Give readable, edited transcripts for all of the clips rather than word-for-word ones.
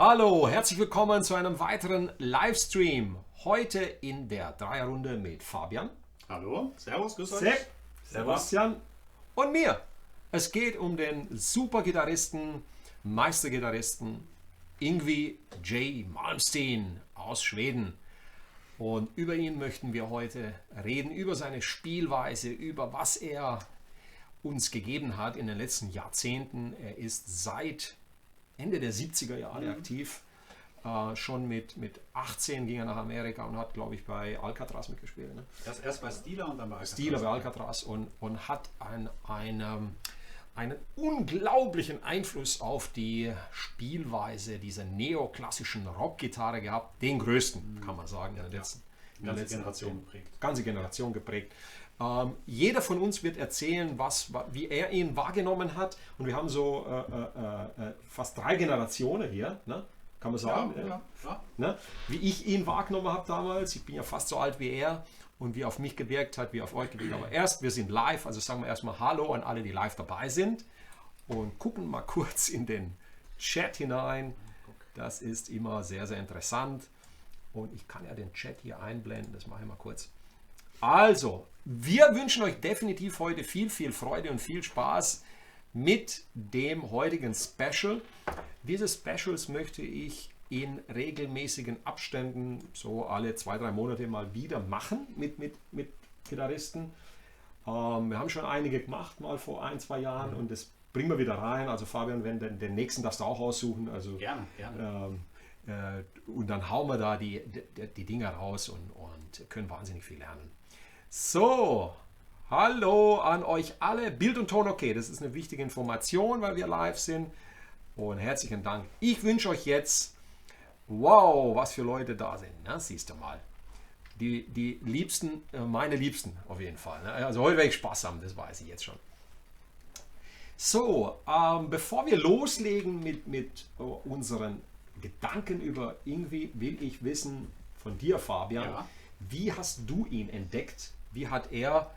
Hallo, herzlich willkommen zu einem weiteren Livestream. Heute in der Dreierrunde mit Fabian. Hallo, Servus, grüß euch. Sepp, Sebastian und mir. Es geht um den Supergitarristen, Meistergitarristen Yngwie J. Malmsteen aus Schweden. Und über ihn möchten wir heute reden, über seine Spielweise, über was er uns gegeben hat in den letzten Jahrzehnten. Er ist seit Ende der 70er Jahre aktiv. Schon mit 18 ging er nach Amerika und hat, glaube ich, bei Alcatraz mitgespielt. Ne? Erst bei Steeler und dann bei Alcatraz. Steeler bei Alcatraz und hat einen unglaublichen Einfluss auf die Spielweise dieser neoklassischen Rockgitarre gehabt. Den größten, kann man sagen, in der letzten Generation geprägt. Ganze Generation geprägt. Jeder von uns wird erzählen, wie er ihn wahrgenommen hat. Und wir haben so fast 3 Generationen hier, ne? Kann man sagen. Ja. Ne? Wie ich ihn wahrgenommen habe damals. Ich bin ja fast so alt wie er. Und wie er auf mich gewirkt hat, wie er auf euch gewirkt hat. Aber erst, wir sind live. Also sagen wir erstmal Hallo an alle, die live dabei sind. Und gucken mal kurz in den Chat hinein. Das ist immer sehr, sehr interessant. Und ich kann ja den Chat hier einblenden. Das mache ich mal kurz. Also, wir wünschen euch definitiv heute viel, viel Freude und viel Spaß mit dem heutigen Special. Diese Specials möchte ich in regelmäßigen Abständen, so alle 2-3 Monate mal wieder machen mit Gitarristen. Wir haben schon einige gemacht, mal vor 1-2 Jahren und das bringen wir wieder rein. Also Fabian, wenn den nächsten darfst du auch aussuchen. Also, Gerne. Und dann hauen wir da die Dinger raus und können wahnsinnig viel lernen. So, hallo an euch alle. Bild und Ton okay, das ist eine wichtige Information, weil wir live sind. Und herzlichen Dank. Ich wünsche euch jetzt, wow, was für Leute da sind. Ne? Siehst du mal. Die Liebsten, meine Liebsten auf jeden Fall. Ne? Also heute werde ich Spaß haben, das weiß ich jetzt schon. So, bevor wir loslegen mit unseren Gedanken über Yngwie, will ich wissen von dir, Fabian, wie hast du ihn entdeckt? Wie hat er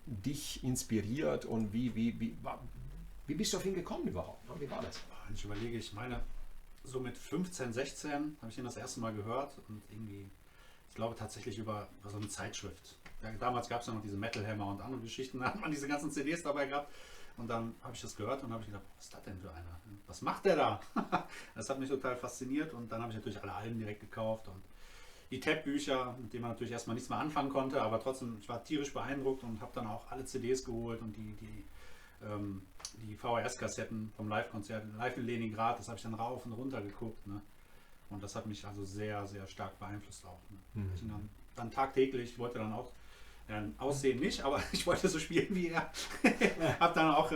dich inspiriert und wie bist du auf ihn gekommen überhaupt? Wie war das? Ich überlege, ich meine, so mit 15, 16 habe ich ihn das erste Mal gehört und irgendwie, ich glaube tatsächlich über so eine Zeitschrift. Ja, damals gab es ja noch diese Metal Hammer und andere Geschichten, da hat man diese ganzen CDs dabei gehabt. Und dann habe ich das gehört und habe ich gedacht, was ist das denn für einer? Was macht der da? Das hat mich total fasziniert und dann habe ich natürlich alle Alben direkt gekauft und die Tab-Bücher, mit denen man natürlich erstmal nichts mehr anfangen konnte, aber trotzdem, ich war tierisch beeindruckt und habe dann auch alle CDs geholt und die VHS-Kassetten vom Live-Konzert, Live in Leningrad, das habe ich dann rauf und runter geguckt. Ne? Und das hat mich also sehr, sehr stark beeinflusst auch. Ne? Ich dann tagtäglich, wollte dann auch Aussehen nicht, aber ich wollte so spielen wie er. Habe dann auch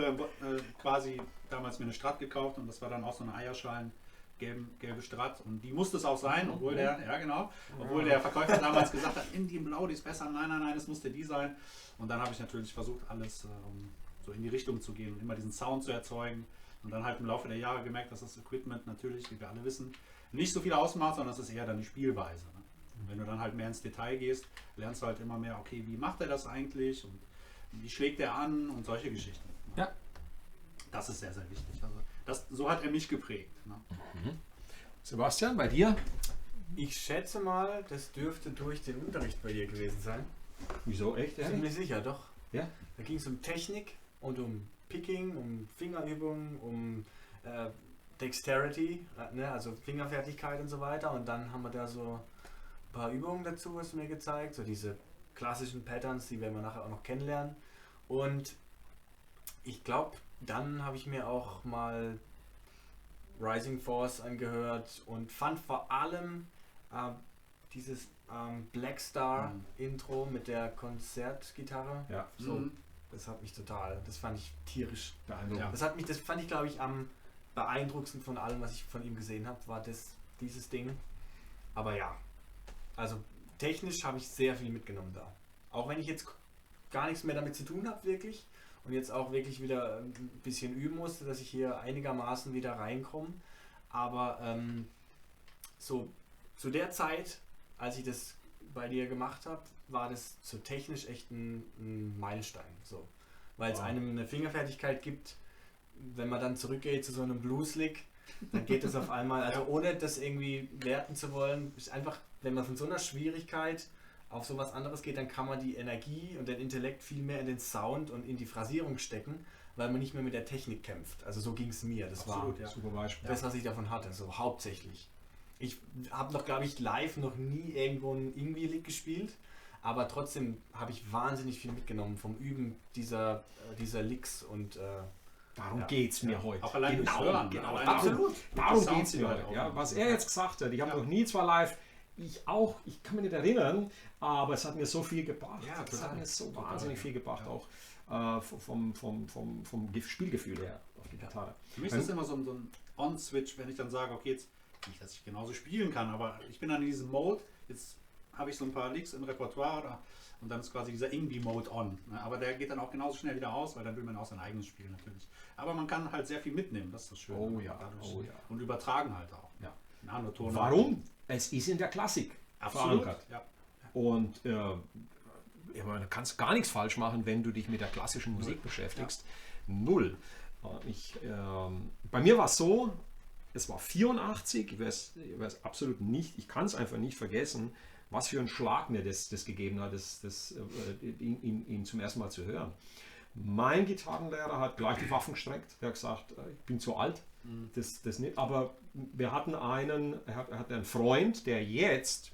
quasi damals mir eine Strat gekauft und das war dann auch so eine Eierschalen gelbe Strat und die musste es auch sein, obwohl der Verkäufer damals gesagt hat, in die Blau, die ist besser, nein, es musste die sein. Und dann habe ich natürlich versucht, alles so in die Richtung zu gehen und immer diesen Sound zu erzeugen und dann halt im Laufe der Jahre gemerkt, dass das Equipment natürlich, wie wir alle wissen, nicht so viel ausmacht, sondern das ist eher dann die Spielweise. Ne? Und wenn du dann halt mehr ins Detail gehst, lernst du halt immer mehr, okay, wie macht er das eigentlich und wie schlägt er an und solche Geschichten. Ne? Ja. Das ist sehr, sehr wichtig. Also so hat er mich geprägt. Ne? Sebastian, bei dir? Ich schätze mal, das dürfte durch den Unterricht bei dir gewesen sein. Wieso, echt? Bin mir sicher, doch. Ja? Da ging es um Technik und um Picking, um Fingerübungen, um Dexterity, ne, also Fingerfertigkeit und so weiter. Und dann haben wir da so ein paar Übungen dazu, hast du mir gezeigt, so diese klassischen Patterns, die werden wir nachher auch noch kennenlernen. Und ich glaube, dann habe ich mir auch mal Rising Force angehört und fand vor allem dieses Black Star Intro mit der Konzertgitarre. Ja. So, das hat mich das fand ich tierisch beeindruckend. Ja. Das fand ich, glaube ich, am beeindruckendsten von allem, was ich von ihm gesehen habe, war dieses Ding. Aber ja, also technisch habe ich sehr viel mitgenommen da. Auch wenn ich jetzt gar nichts mehr damit zu tun habe, wirklich. Und jetzt auch wirklich wieder ein bisschen üben musste, dass ich hier einigermaßen wieder reinkomme. Aber so zu der Zeit, als ich das bei dir gemacht habe, war das so technisch echt ein Meilenstein. So. Weil es einem eine Fingerfertigkeit gibt, wenn man dann zurückgeht zu so einem Blues-Lick, dann geht es auf einmal, also ohne das irgendwie werten zu wollen, ist einfach, wenn man von so einer Schwierigkeit auf sowas anderes geht, dann kann man die Energie und den Intellekt viel mehr in den Sound und in die Phrasierung stecken, weil man nicht mehr mit der Technik kämpft. Also so ging es mir. Das Absolut, war Super Beispiel. das, was ich davon hatte, so hauptsächlich. Ich habe noch, glaube ich, live noch nie irgendwo ein Irgendwie-Lick gespielt, aber trotzdem habe ich wahnsinnig viel mitgenommen vom Üben dieser Licks und Darum geht es mir heute. Auch allein durchs Hören. Genau. Allein Absolut. Darum Sounds, geht es die mir halt heute. auch Ja, noch- was er jetzt gesagt hat, ich habe noch nie zwar live, ich kann mich nicht erinnern, aber es hat mir so viel gebracht. Ja, es total. hat mir so Total, wahnsinnig ja. viel gebracht, Ja. auch vom Spielgefühl her auf die Gitarre. Für mich ist das immer so ein On-Switch, wenn ich dann sage, okay, jetzt nicht, dass ich genauso spielen kann, aber ich bin dann in diesem Mode, jetzt habe ich so ein paar Licks im Repertoire und dann ist quasi dieser Irgendwie-Mode on. Ne? Aber der geht dann auch genauso schnell wieder aus, weil dann will man auch sein eigenes Spiel natürlich. Aber man kann halt sehr viel mitnehmen, das ist das Schöne. Oh ja, Dadurch. oh ja. Und übertragen halt auch. Ja. In andere Tonarten. Warum? Es ist in der Klassik Absolut. verankert. Ja. Und ich meine, du kannst gar nichts falsch machen, wenn du dich mit der klassischen Musik beschäftigst. Null. Bei mir war es so, es war 84, ich weiß absolut nicht, ich kann es einfach nicht vergessen, was für ein Schlag mir das gegeben hat, ihn zum ersten Mal zu hören. Mein Gitarrenlehrer hat gleich die Waffen gestreckt. Er hat gesagt, ich bin zu alt, das nicht. Aber wir hatten er hatte einen Freund, der jetzt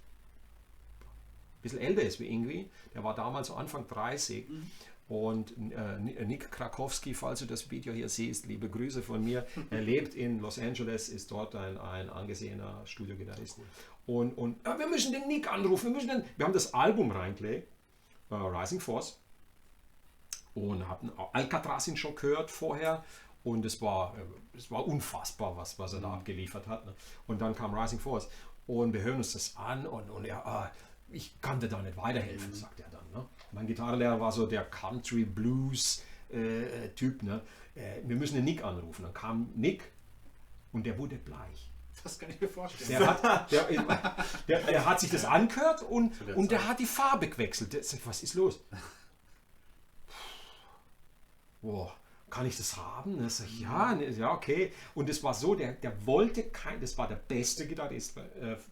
ein bisschen älter ist wie irgendwie. Der war damals so Anfang 30. Und Nick Krakowski, falls du das Video hier siehst, liebe Grüße von mir. Er lebt in Los Angeles, ist dort ein angesehener Studiogitarrist. Und wir müssen den Nick anrufen. Wir haben das Album reingelegt, Rising Force. Und hatten Alcatraz schon gehört vorher. Und es war unfassbar, was er da abgeliefert hat. Ne? Und dann kam Rising Force. Und wir hören uns das an und ich konnte da nicht weiterhelfen, sagt er dann. Ne? Mein Gitarrenlehrer war so der Country Blues Typ. Ne? Wir müssen den Nick anrufen. Dann kam Nick und der wurde bleich. Das kann ich mir vorstellen. Der hat sich das angehört und Zu der der Zeit. hat die Farbe gewechselt. Der sagt, was ist los? Boah, kann ich das haben? Und ich sag, ja, okay. Und es war so, der wollte das war der beste Gitarrist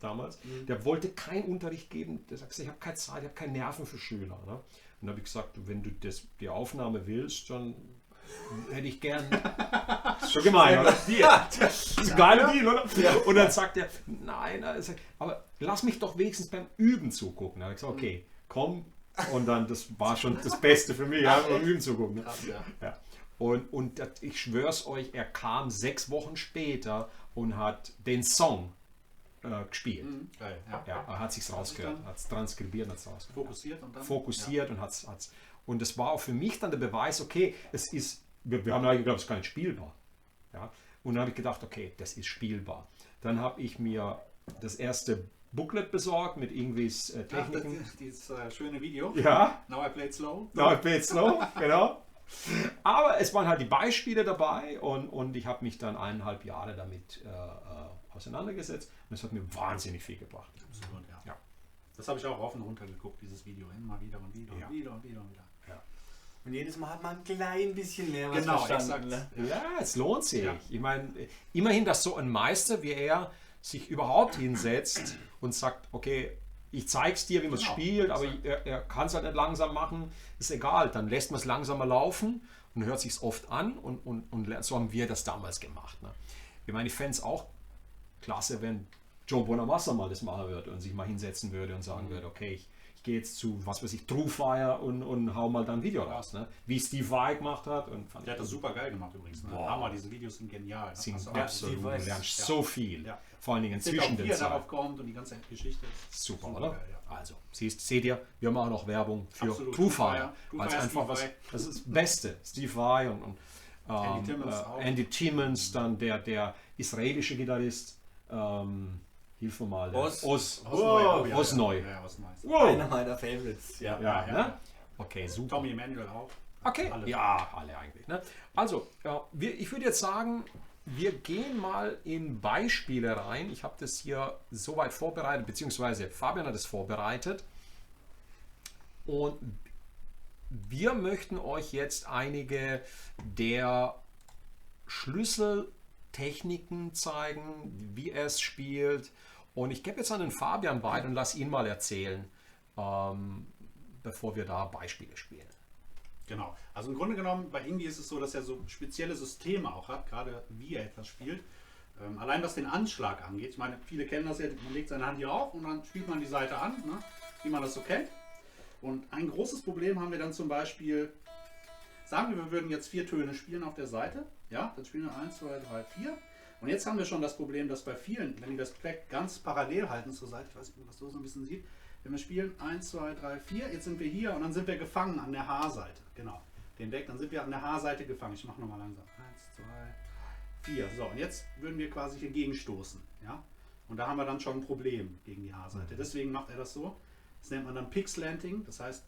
damals, der wollte keinen Unterricht geben. Der sagt, ich habe keine Zeit, ich habe keine Nerven für Schüler. Ne? Und dann habe ich gesagt, wenn du die Aufnahme willst, dann hätte ich gern. Ist schon gemein, oder? Ja, das ist ein geiler Deal, oder? Ja. Und dann sagt er, nein, aber lass mich doch wenigstens beim Üben zugucken. Dann habe ich gesagt, okay, komm. Und dann, das war schon das Beste für mich, beim Üben zugucken. Ne? Krass, ja. Ja. Und ich schwör's euch, er kam 6 Wochen später und hat den Song gespielt. Geil, Ja, er hat sich's rausgehört, hat es transkribiert, hat es rausgehört. Fokussiert und dann. Fokussiert und hat's. Und das war auch für mich dann der Beweis, okay, wir haben eigentlich geglaubt, es ist gar nicht spielbar. Ja? Und dann habe ich gedacht, okay, das ist spielbar. Dann habe ich mir das erste Booklet besorgt mit irgendwie Techniken. Dieses schöne Video. Ja, Now I play it slow. now I play it slow, genau. Aber es waren halt die Beispiele dabei und ich habe mich dann 1,5 Jahre damit auseinandergesetzt und es hat mir wahnsinnig viel gebracht. Absolut, ja. Ja. Das habe ich auch rauf und runter geguckt, dieses Video. Immer wieder und wieder Ja. und wieder und wieder und wieder. Und jedes Mal hat man ein klein bisschen mehr was Genau, verstanden. exakt. Ne? Ja, es lohnt sich. Ja. Ich meine, immerhin, dass so ein Meister wie er sich überhaupt hinsetzt und sagt, okay, ich zeig's dir, wie man es Genau, spielt, aber exakt. er kann es halt nicht langsam machen, ist egal. Dann lässt man es langsamer laufen und hört sich oft an und lernt. So haben wir das damals gemacht. Ne? Ich meine, ich fände es auch klasse, wenn Joe Bonamassa mal das machen würde und sich mal hinsetzen würde und sagen würde, okay, ich gehe jetzt zu, was weiß ich, True Fire und hau mal da ein Video raus, ne? Wie Steve Vai gemacht hat. Und fand Der hat das super geil gemacht übrigens. Ne? Boah. Hammer, diese Videos sind genial. Ne? Sind Hast du absolut, Steve Vai du lernst ja. so viel, Ja. vor allen Dingen Seht zwischen auch, wie den er darauf Zeilen. kommt und die ganze Geschichte. Super, Super oder? geil, ja. Also, seht ihr, wir machen auch Werbung für Absolut. True True Fire, Fire. True weil es Fire, einfach Steve das ist das Beste. Steve Vai und Andy Timmons auch. Andy Timmons, dann der israelische Gitarrist, hilf mir mal. Oz. Osnoi. Osnoi. Ja, Osnoi. Wow. Einer meiner Favorites. Ja. Ja, Ja, ne? ja. Okay, super. Tommy Emmanuel auch. Okay, Alle. ja, alle eigentlich. Ne? Also, ich würde jetzt sagen, wir gehen mal in Beispiele rein. Ich habe das hier soweit vorbereitet, beziehungsweise Fabian hat es vorbereitet. Und wir möchten euch jetzt einige der Schlüsseltechniken zeigen, wie er es spielt. Und ich gebe jetzt an den Fabian weiter und lasse ihn mal erzählen, bevor wir da Beispiele spielen. Genau. Also im Grunde genommen, bei Ingi ist es so, dass er so spezielle Systeme auch hat, gerade wie er etwas spielt. Allein was den Anschlag angeht. Ich meine, viele kennen das ja, man legt seine Hand hier auf und dann spielt man die Seite an, ne, wie man das so kennt. Und ein großes Problem haben wir dann zum Beispiel, sagen wir würden jetzt 4 Töne spielen auf der Seite. Ja, dann spielen wir 1, 2, 3, 4. Und jetzt haben wir schon das Problem, dass bei vielen, wenn die das Pleck ganz parallel halten zur Seite, ich weiß nicht, was du so ein bisschen siehst, wenn wir spielen 1, 2, 3, 4, jetzt sind wir hier und dann sind wir gefangen an der H-Seite. Genau, den Deck, dann sind wir an der H-Seite gefangen. Ich mache nochmal langsam. 1, 2, 4. So, und jetzt würden wir quasi hier gegenstoßen. Ja? Und da haben wir dann schon ein Problem gegen die H-Seite. Deswegen macht er das so. Das nennt man dann Pixlanting, das heißt,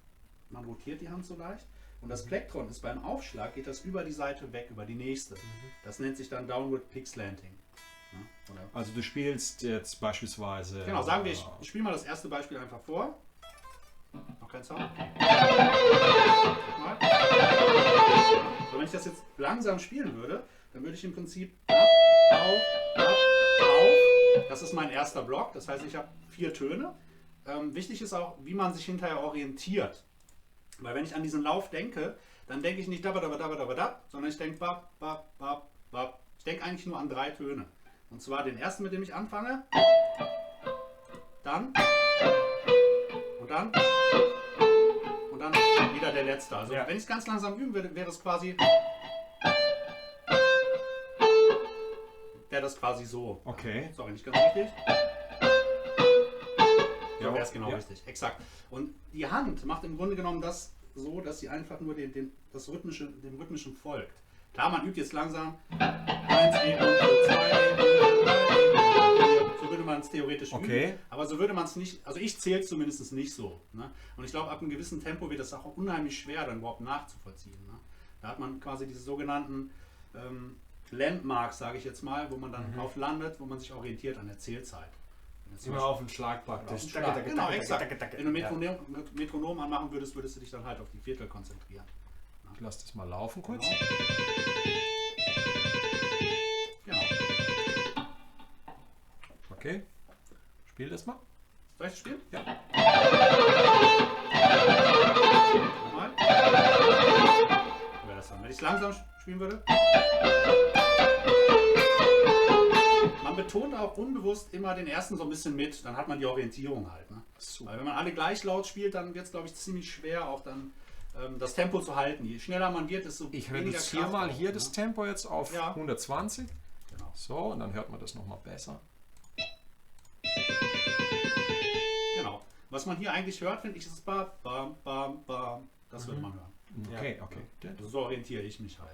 man rotiert die Hand so leicht. Und das Plektron ist beim Aufschlag, geht das über die Seite weg, über die nächste. Das nennt sich dann Downward Pixlanting. Ja, oder? Also du spielst jetzt beispielsweise... Genau, sagen wir, ich spiele mal das erste Beispiel einfach vor. Noch kein Sound. Mal. So, wenn ich das jetzt langsam spielen würde, dann würde ich im Prinzip ab, auf, auf. Das ist mein erster Block, das heißt, ich habe 4 Töne. Wichtig ist auch, wie man sich hinterher orientiert. Weil wenn ich an diesen Lauf denke, dann denke ich nicht da, sondern ich denke bap, bap, bap, bap. Ich denke eigentlich nur an 3 Töne. Und zwar den ersten, mit dem ich anfange, dann und dann und dann wieder der letzte. Also wenn ich es ganz langsam üben würde, wäre es quasi so. Okay. Sorry, nicht ganz richtig. So Ja, wäre es genau ja. richtig. Exakt. Und die Hand macht im Grunde genommen das so, dass sie einfach nur dem rhythmischen folgt. Klar, man übt jetzt langsam 1, 2, 3, so würde man es theoretisch üben. Aber so würde man es nicht, also ich zähle es zumindest nicht so. Ne? Und ich glaube, ab einem gewissen Tempo wird das auch unheimlich schwer, dann überhaupt nachzuvollziehen. Ne? Da hat man quasi diese sogenannten Landmarks, sage ich jetzt mal, wo man dann drauf landet, wo man sich orientiert an der Zählzeit. Immer auf den Schlag praktisch. Genau, exakt. Wenn du Metronom anmachen würdest, würdest du dich dann halt auf die Viertel konzentrieren. Ich lasse das mal laufen kurz. Genau. Okay. Spiel das mal. Soll ich das spielen? Ja. Nochmal. Wäre das dann, wenn ich es langsam spielen würde? Man betont auch unbewusst immer den ersten so ein bisschen mit, dann hat man die Orientierung halt. Ne? Weil wenn man alle gleich laut spielt, dann wird es, glaube ich, ziemlich schwer, auch dann das Tempo zu halten. Je schneller man wird, desto Ich weniger reduziere Kraft mal auch, hier ne? das Tempo jetzt auf 120. Genau. So, und dann hört man das nochmal besser. Genau. Was man hier eigentlich hört, finde ich, ist bam, bam, bam, bam. Das würde man hören. Okay, okay. Also so orientiere ich mich halt.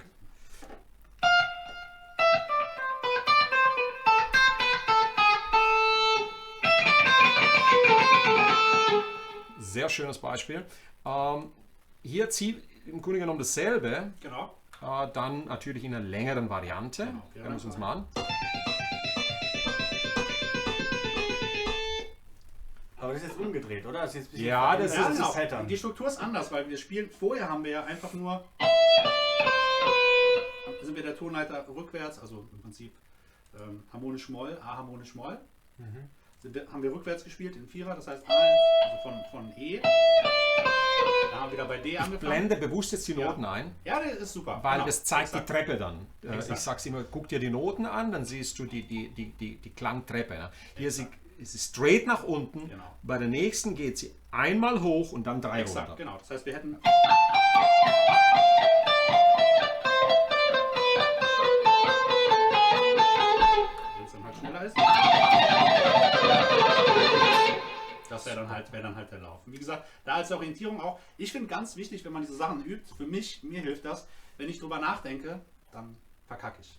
Sehr schönes Beispiel. Hier zieht im Grunde genommen dasselbe, Genau. dann natürlich in einer längeren Variante. Genau. Hören wir es uns mal an. Aber das ist jetzt umgedreht, oder? Das ist jetzt ein bisschen Ja, das verändert. ist Ja, das genau. Pattern. Die Struktur ist anders, weil wir spielen, vorher haben wir ja einfach nur, sind wir der Tonleiter rückwärts, also im Prinzip harmonisch Moll, A-harmonisch Moll. Haben wir rückwärts gespielt in Vierer, das heißt 1, also von E. Da haben wir wieder bei D angefangen. Blende bewusst jetzt die Noten ein, Ja, das ist super. weil genau. das zeigt Exakt. die Treppe dann. Exakt. Ich sag's immer, guck dir die Noten an, dann siehst du die Klangtreppe. Ne? Hier ist sie straight nach unten, Genau. bei der nächsten geht sie einmal hoch und dann 3 Exakt, runter. genau. Das heißt, wir hätten. Wenn es dann halt schneller ist. Das wäre dann halt der Lauf. Wie gesagt, da als Orientierung auch. Ich finde ganz wichtig, wenn man diese Sachen übt, mir hilft das, wenn ich drüber nachdenke, dann verkacke ich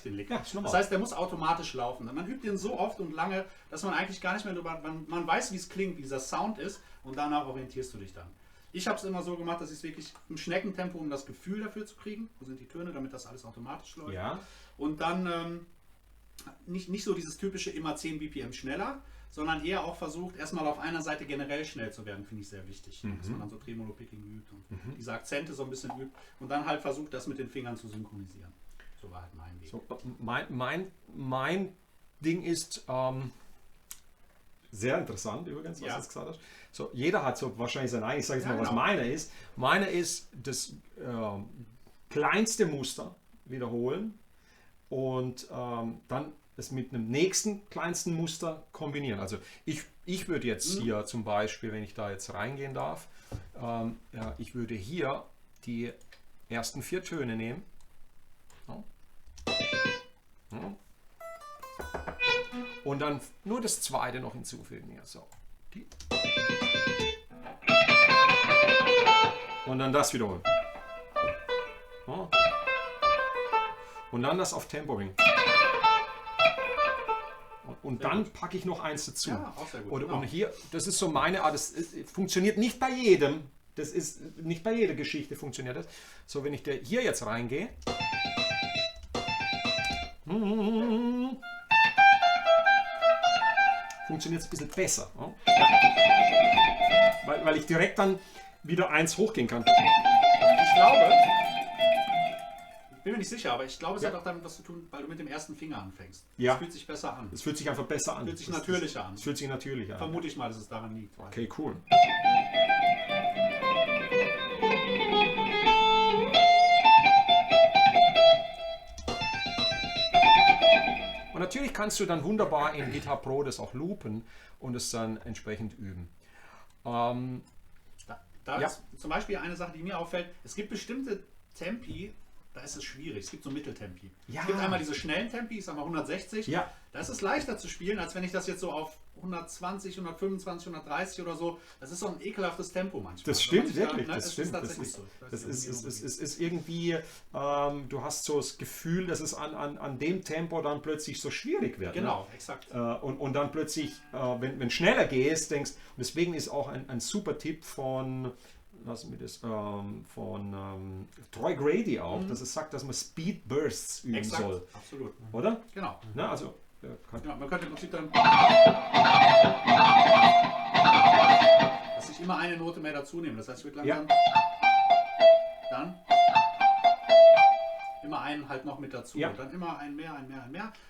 den Lick. Ja, ist normal. Das heißt, der muss automatisch laufen. Man übt den so oft und lange, dass man eigentlich gar nicht mehr drüber, man weiß, wie es klingt, wie dieser Sound ist und danach orientierst du dich dann. Ich habe es immer so gemacht, dass ich es wirklich im Schneckentempo, um das Gefühl dafür zu kriegen, wo sind die Töne, damit das alles automatisch läuft. Ja. Und dann nicht so dieses typische immer 10 BPM schneller, sondern eher auch versucht, erstmal auf einer Seite generell schnell zu werden, finde ich sehr wichtig. Dass man dann so Tremolo-Picking übt und diese Akzente so ein bisschen übt und dann halt versucht, das mit den Fingern zu synchronisieren. So. so war halt mein Weg. So, mein Ding ist sehr interessant übrigens, was du jetzt gesagt hast. So, jeder hat so wahrscheinlich sein eigenes, ich sage jetzt mal, was meine ist. Meine ist das kleinste Muster wiederholen und dann es mit einem nächsten kleinsten Muster kombinieren. Also ich würde jetzt hier zum Beispiel, wenn ich da jetzt reingehen darf, ich würde hier die ersten 4 Töne nehmen. Ja. Ja. Und dann nur das zweite noch hinzufügen. Hier. So. Und dann das wiederholen. Ja. Und dann das auf Tempo bringen. Und dann packe ich noch eins dazu. Ja, auch sehr gut. Und hier, das ist so meine Art, das funktioniert nicht bei jedem. Das ist nicht bei jeder Geschichte funktioniert das. So, wenn ich hier jetzt reingehe. Funktioniert es ein bisschen besser. Ja? Weil ich direkt dann wieder eins hochgehen kann. Ich glaube, bin mir nicht sicher, aber ich glaube, es hat auch damit was zu tun, weil du mit dem ersten Finger anfängst. Ja. Es fühlt sich besser an. Es fühlt sich einfach besser an. Es fühlt sich natürlicher an. Es fühlt sich natürlicher an. Vermute ich mal, dass es daran liegt. Okay, cool. Und natürlich kannst du dann wunderbar in Guitar Pro das auch loopen und es dann entsprechend üben. Da ist zum Beispiel eine Sache, die mir auffällt. Es gibt bestimmte Tempi, da ist es schwierig. Es gibt so Mitteltempi. Ja. Es gibt einmal diese schnellen Tempi, ich sag mal 160. Ja. Da ist es leichter zu spielen, als wenn ich das jetzt so auf 120, 125, 130 oder so. Das ist so ein ekelhaftes Tempo manchmal. Das stimmt Wenn man wirklich, sich das stimmt. Ist tatsächlich so. Das ist irgendwie, du hast so das Gefühl, dass es an dem Tempo dann plötzlich so schwierig wird. Genau, ne? exakt. Und dann plötzlich, wenn schneller gehst, denkst, und deswegen ist auch ein super Tipp von Troy Grady auch, dass es sagt, dass man Speed Bursts üben Exakt, soll. absolut. Oder? Genau. Na, also, Genau, man könnte im Prinzip dann, dass ich immer eine Note mehr dazu nehme. Das heißt, ich würde langsam dann immer einen halt noch mit dazu und dann immer ein mehr.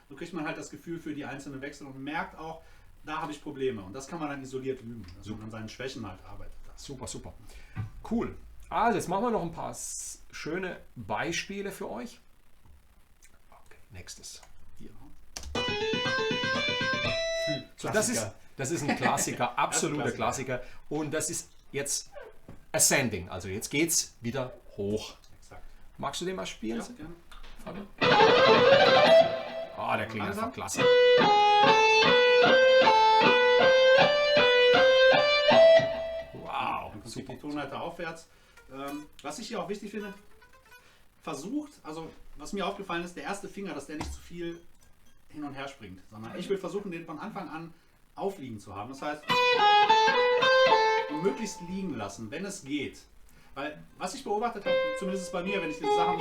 So kriegt man halt das Gefühl für die einzelnen Wechsel und merkt auch, da habe ich Probleme. Und das kann man dann isoliert üben, dass man an seinen Schwächen halt arbeitet. Super, super. Cool. Also, jetzt machen wir noch ein paar schöne Beispiele für euch. Okay, nächstes. Hier. So, das ist ein Klassiker, absoluter Klassiker. Und das ist jetzt Ascending. Also jetzt geht's wieder hoch. Exakt. Magst du den mal spielen? Ja, gerne. Fabian? Der klingt einfach klasse. Wow. Im Prinzip die Tonleiter aufwärts. Was ich hier auch wichtig finde, also was mir aufgefallen ist, der erste Finger, dass der nicht zu viel hin und her springt, sondern ich will versuchen, den von Anfang an aufliegen zu haben. Das heißt, möglichst liegen lassen, wenn es geht. Weil, was ich beobachtet habe, zumindest bei mir, wenn ich diese Sachen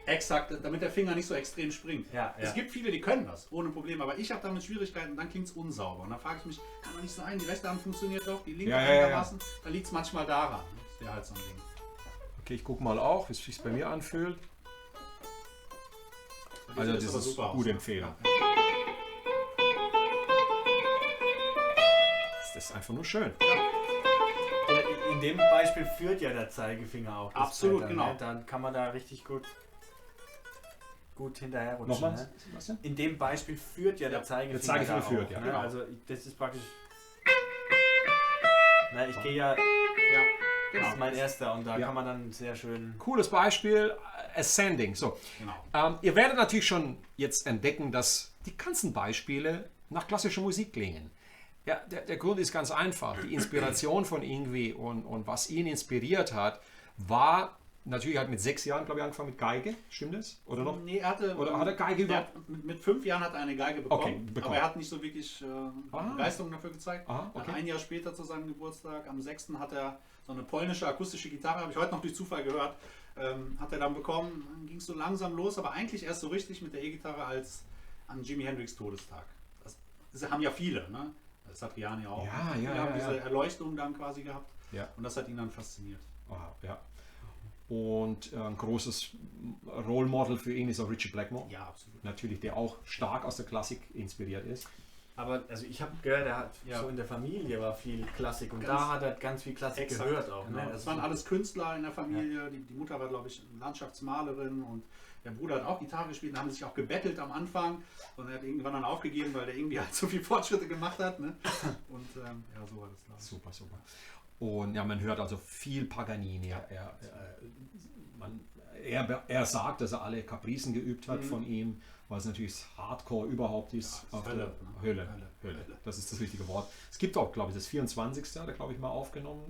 exakt, damit der Finger nicht so extrem springt. Ja, es gibt viele, die können das, ohne Probleme, aber ich habe damit Schwierigkeiten, dann klingt es unsauber. Und dann frage ich mich, kann doch nicht sein, die rechte Hand funktioniert doch, die linke einigermaßen, dann liegt es manchmal daran. Das wäre halt so ein Ding. Okay, ich gucke mal auch, wie es sich bei mir anfühlt. Also das ist eine gute Empfehlung. Das ist einfach nur schön. In dem Beispiel führt ja der Zeigefinger auch. Absolut, Blätter, genau. Ne? Dann kann man da richtig gut hinterherrutschen. Nochmal? Ne? Was denn? In dem Beispiel führt ja der Zeigefinger. Der Zeigefinger da führt, auch, ja. Ne? Genau. Also das ist praktisch. Na, ich gehe ja. Ja, Das genau. ist mein erster und da kann man dann sehr schön. Cooles Beispiel, Ascending. So, Genau. ihr werdet natürlich schon jetzt entdecken, dass die ganzen Beispiele nach klassischer Musik klingen. Ja, der Grund ist ganz einfach. Die Inspiration von Yngwie und was ihn inspiriert hat, war natürlich halt mit 6 Jahren, glaube ich, angefangen mit Geige. Stimmt das? Oder noch? Nee, hat er Geige überhaupt? mit 5 Jahren hat er eine Geige bekommen, Okay, bekommen. aber er hat nicht so wirklich Begeisterung dafür gezeigt. Aha, okay. Ein Jahr später zu seinem Geburtstag, am 6. hat er so eine polnische akustische Gitarre, habe ich heute noch durch Zufall gehört, hat er dann bekommen. Dann ging es so langsam los, aber eigentlich erst so richtig mit der E-Gitarre als an Jimi Hendrix Todestag. Das haben ja viele, ne? Satriani auch. Ja, Viele haben diese Erleuchtung dann quasi gehabt Ja. und das hat ihn dann fasziniert. Ja. Und ein großes Role Model für ihn ist auch Richie Blackmore. Ja, absolut. Natürlich, der auch stark aus der Klassik inspiriert ist. Aber also ich habe gehört, er hat Ja. so in der Familie war viel Klassik und Ganz- da hat er ganz viel Klassik Exakt, gehört auch. Genau. Ne? Das Also waren alles Künstler in der Familie. Die Mutter war, glaube ich, Landschaftsmalerin und der Bruder hat auch Gitarre gespielt. Da haben sie sich auch gebettelt am Anfang und er hat irgendwann dann aufgegeben, weil der irgendwie halt so viel Fortschritte gemacht hat. Ne? Und ja, so war das, glaube ich. Super, super. Und ja, man hört also viel Paganini. Er sagt, dass er alle Capricen geübt hat von ihm, weil es natürlich das Hardcore überhaupt ist. Ja, auf Hölle, der ne? Hölle. Hölle. Das ist das richtige Wort. Es gibt auch, glaube ich, das 24. hat er, glaube ich, mal aufgenommen.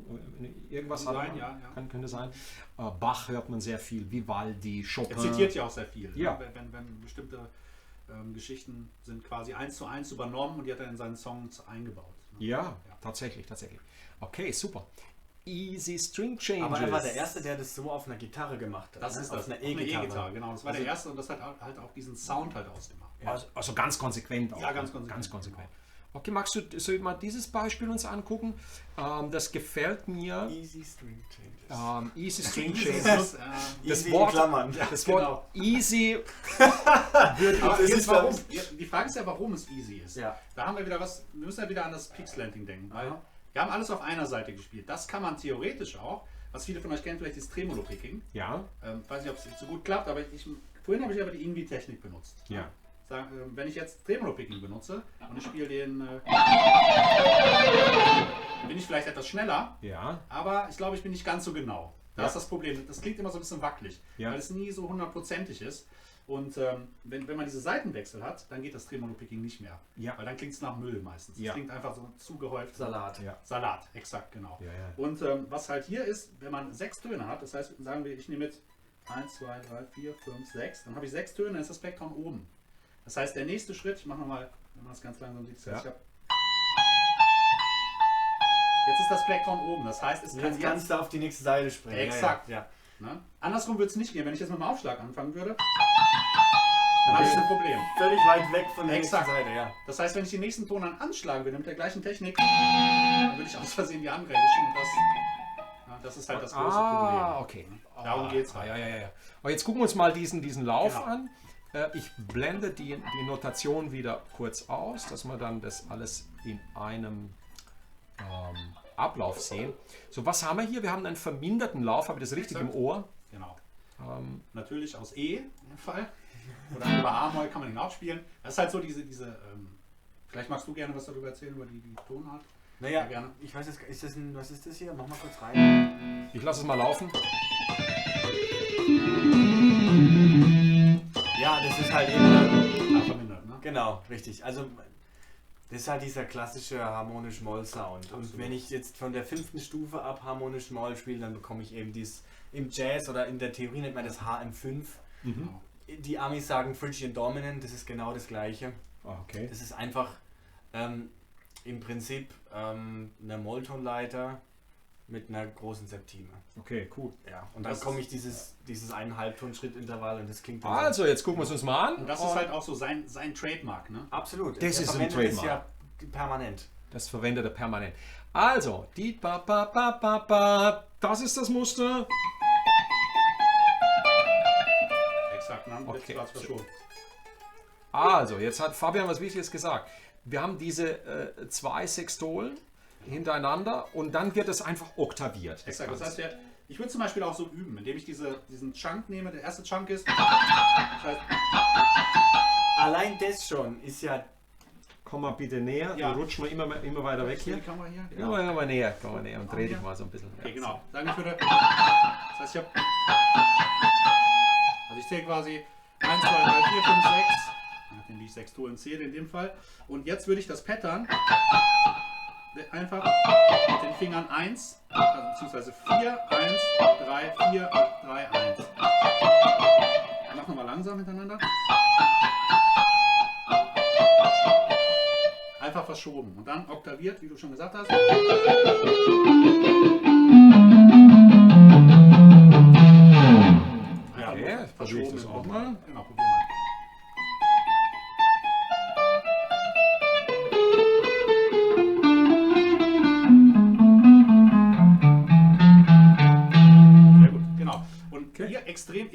Irgendwas Kann hat sein, er, ja. könnte sein. Bach hört man sehr viel, Vivaldi, Chopin. Er zitiert ja auch sehr viel. Ja. Ne? Wenn bestimmte Geschichten sind quasi 1:1 übernommen und die hat er in seinen Songs eingebaut. Ne? Ja, tatsächlich. Okay, super. Easy String Changes. aber er war der Erste, der das so auf einer Gitarre gemacht hat. Das ne? ist auf das, einer auf eine E-Gitarre. E-Gitarre, genau. Das war Also- der erste und das hat halt auch diesen Sound halt ausgemacht. Also ganz konsequent auch. Ja, ganz konsequent. Ganz konsequent. Okay, magst du soll ich mal dieses Beispiel uns angucken? Das gefällt mir. Easy String Changes. Easy String Easy Changes. ist, Das Easy Wort- in Klammern. Das genau. Wort easy aber Das jetzt ist warum? das- Die Frage ist ja, warum es easy ist. Ja. Da haben wir wieder was, wir müssen ja wieder an das Pixelanting denken, weil Aha. wir haben alles auf einer Seite gespielt. Das kann man theoretisch auch, was viele von euch kennen, vielleicht ist Tremolo-Picking. Ja, Weiß nicht, ob es jetzt so gut klappt, aber vorhin habe ich aber die Ingwie-Technik benutzt. ja. Wenn ich jetzt Tremolo-Picking benutze und ich spiele den, bin ich vielleicht etwas schneller, Ja, aber ich glaube, ich bin nicht ganz so genau. Da Ja. ist das Problem. Das klingt immer so ein bisschen wackelig, Ja. weil es nie so hundertprozentig ist. Und wenn man diese Seitenwechsel hat, dann geht das Tremolo-Picking nicht mehr. Ja. Weil dann klingt es nach Müll meistens. Es Ja. klingt einfach so zugehäuft. Salat. ja. Salat, exakt, genau. Ja, ja. Und was halt hier ist, wenn man 6 Töne hat, das heißt, sagen wir, ich nehme jetzt 1, 2, 3, 4, 5, 6, dann habe ich 6 Töne, dann ist das Plektron oben. Das heißt, der nächste Schritt, ich mache nochmal, wenn man das ganz langsam sieht, das heißt, Ja. ich habe. Jetzt ist das Plektron oben, das heißt, es kann Jetzt kannst du auf die nächste Seite springen. Exakt. Ja, Ne? Andersrum würde es nicht gehen. Wenn ich jetzt mit dem Aufschlag anfangen würde, dann habe ich ein Problem. ja. Völlig weit weg von der Exakt. nächsten Seite, ja. Das heißt, wenn ich den nächsten Ton dann anschlagen würde mit der gleichen Technik, dann würde ich aus Versehen die andere erwischen. Und das ist halt das große Problem. Okay. Darum geht's halt. Ja. Aber jetzt gucken wir uns mal diesen Lauf Genau. an. Ich blende die Notation wieder kurz aus, dass wir dann das alles in einem Ablauf sehen. So, was haben wir hier? Wir haben einen verminderten Lauf, habe ich das richtig Exakt. im Ohr? Genau. Ähm, Natürlich aus E in dem Fall. Oder über A-Moll kann man ihn auch spielen. Das ist halt so diese vielleicht magst du gerne was darüber erzählen, über die Tonart. Naja, Ja, gerne. ich weiß jetzt, was ist das hier? Mach mal kurz rein. ich lasse es mal laufen. Ja, das ist halt eben. Ja, vermindert, ne? Genau, richtig. Also, das ist halt dieser klassische harmonisch-Moll-Sound. Und Absolut. wenn ich jetzt von der 5. Stufe ab harmonisch-Moll spiele, dann bekomme ich eben dies im Jazz oder in der Theorie nennt man das HM5. Genau. Die Amis sagen Phrygian Dominant, das ist genau das gleiche. Okay. Das ist einfach im Prinzip eine Molltonleiter mit einer großen Septime. Okay, cool. Ja, und dann Das komme ist- ich dieses 1,5 Ton-Schrittintervall und das klingt dann Also, jetzt gucken wir es uns mal an. Und das ist halt auch so sein Trademark, ne? absolut. Das Er ist ein verwendet Trademark. ja permanent. Das verwendet er permanent. Also, die ba, ba, ba, ba, ba. Das ist das Muster. Exakt, ne? Okay. Jetzt war's verschoben. Also, jetzt hat Fabian was Wichtiges gesagt. Wir haben diese 2 Sextolen hintereinander und dann wird es einfach oktaviert. Exakt. Das heißt, ich würde zum Beispiel auch so üben, indem ich diesen Chunk nehme. Der erste Chunk ist. Das heißt, Allein das schon ist ja Komm mal bitte näher. Ja. Du rutschst mal immer weiter weg hier. Die Kamera hier. Komm mal näher, komm mal näher und dreh dich hier. mal so ein bisschen. Okay, genau. Sagen wir würde. Das heißt, ich habe. Also ich zähle quasi 1, 2, 3, 4, 5, 6. Nachdem wie ich 6 Tonen zähle in dem Fall. Und jetzt würde ich das Pattern einfach mit den Fingern 1, also beziehungsweise 4, 1, 3, 4, 3, 1. Mach nochmal langsam hintereinander. Einfach verschoben und dann oktaviert, wie du schon gesagt hast. Ja, Okay, probiere ich das auch mal. Genau, probier mal. Sehr gut, genau. Und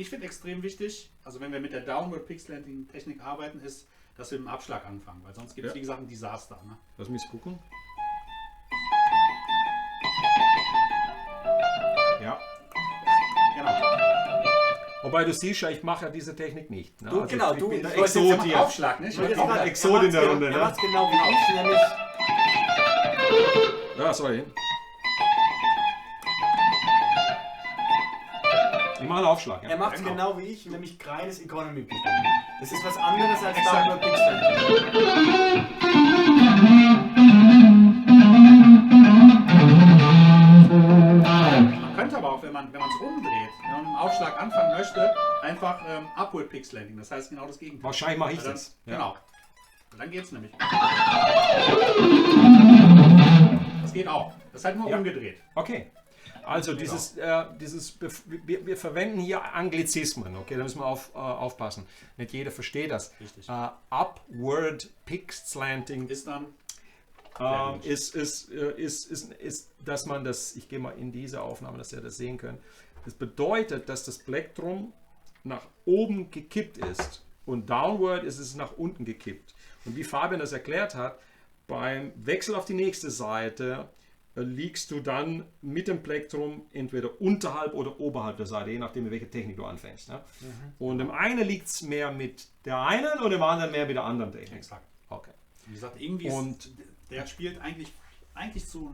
find extrem wichtig, also wenn wir mit der Downward Pixelanting Technik arbeiten, ist, dass wir mit dem Abschlag anfangen, weil sonst gibt es, wie gesagt, ein Desaster. Ne? Lass mich gucken. Ja. Genau. Wobei du siehst ja, ich mache ja diese Technik nicht. Ne? Du, genau, ich du- bin der ich wollte jetzt Exot Macht hier. Aufschlag, ne? Ich wollte jetzt auch gerade- ein Exot in der er Runde, ne? macht's genau wie ich, nämlich Ja, sorry. Ich mache einen Aufschlag. Ja. er macht es Genau. genau wie ich, nämlich reines Economy Picking. Das ist was anderes als Exakt. Downward Pixelanting. Man könnte aber auch, wenn man es umdreht, wenn man mit dem Aufschlag anfangen möchte, einfach Upward Pixelanting, das heißt genau das Gegenteil. Wahrscheinlich mache ich Weil dann- das. Ja. Genau. Dann geht es nämlich. Das geht auch. Das ist halt nur Ja. umgedreht. Okay. Also Genau. wir verwenden hier Anglizismen, okay, da müssen wir aufpassen. Nicht jeder versteht das. Richtig. Upward Pixelanting Ist dann ist, dass man das, ich gehe mal in diese Aufnahme, dass ihr das sehen könnt. Das bedeutet, dass das Plektrum nach oben gekippt ist und downward ist es nach unten gekippt. Und wie Fabian das erklärt hat, beim Wechsel auf die nächste Seite liegst du dann mit dem Plektrum entweder unterhalb oder oberhalb der Seite, je nachdem, mit welcher Technik du anfängst. Ne? Und im einen liegt es mehr mit der einen und im anderen mehr mit der anderen Technik. exakt. Okay. Wie gesagt, irgendwie Und- der spielt eigentlich zu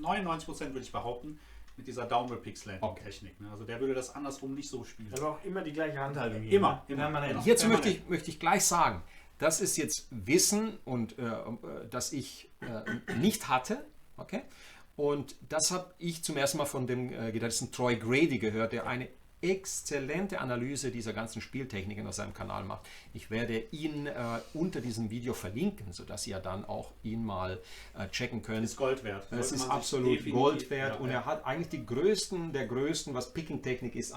99% würde ich behaupten, mit dieser Downward Pixelanting Technik. Ne? Also der würde das andersrum nicht so spielen. Aber auch immer die gleiche Handhaltung. geben, Immer, ne? immer, Permanent. genau. Jetzt Permanent. möchte ich gleich sagen, das ist jetzt Wissen und das ich nicht hatte, okay? Und das habe ich zum ersten Mal von dem Gitarristen Troy Grady gehört, der eine exzellente Analyse dieser ganzen Spieltechniken auf seinem Kanal macht. Ich werde ihn unter diesem Video verlinken, sodass ihr dann auch ihn mal checken könnt. Ist Gold wert. Es Sollte ist man sich absolut definitiv- Gold wert ja, und ja. er hat eigentlich die größten der größten, was Picking-Technik ist,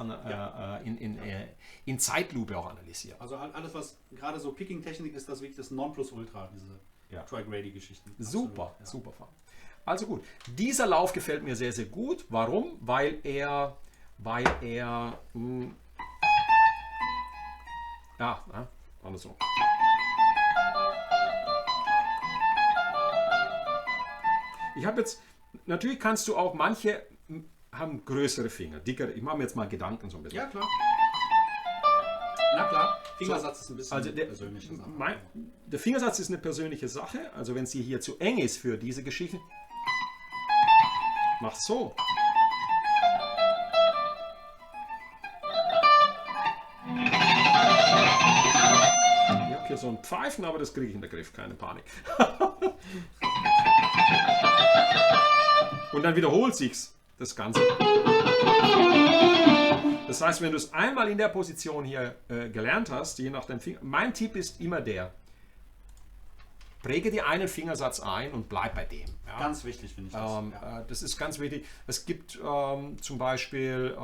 in Zeitlupe auch analysiert. Also alles, was gerade so Picking-Technik ist, das wirklich das Nonplusultra, diese Ja. Troy Grady-Geschichten. Super, Absolut, ja. super Fahren. Also gut, dieser Lauf gefällt mir sehr, sehr gut. Warum? Weil er andersrum. Ich habe jetzt, natürlich kannst du auch, manche haben größere Finger, dickere. Ich mache mir jetzt mal Gedanken so ein bisschen. Ja, klar. Na klar, Fingersatz ist ein bisschen Also persönliche Sache. der Fingersatz ist eine persönliche Sache. Also wenn sie hier zu eng ist für diese Geschichte, mach so. Ich habe hier so ein Pfeifen, aber das kriege ich in den Griff, keine Panik. Und dann wiederholt sich's das Ganze. Das heißt, wenn du es einmal in der Position hier gelernt hast, je nach deinem Finger, mein Tipp ist immer der: Präge dir einen Fingersatz ein und bleib bei dem. Ja? Ganz wichtig finde ich das. Ja. Das ist ganz wichtig. Es gibt zum Beispiel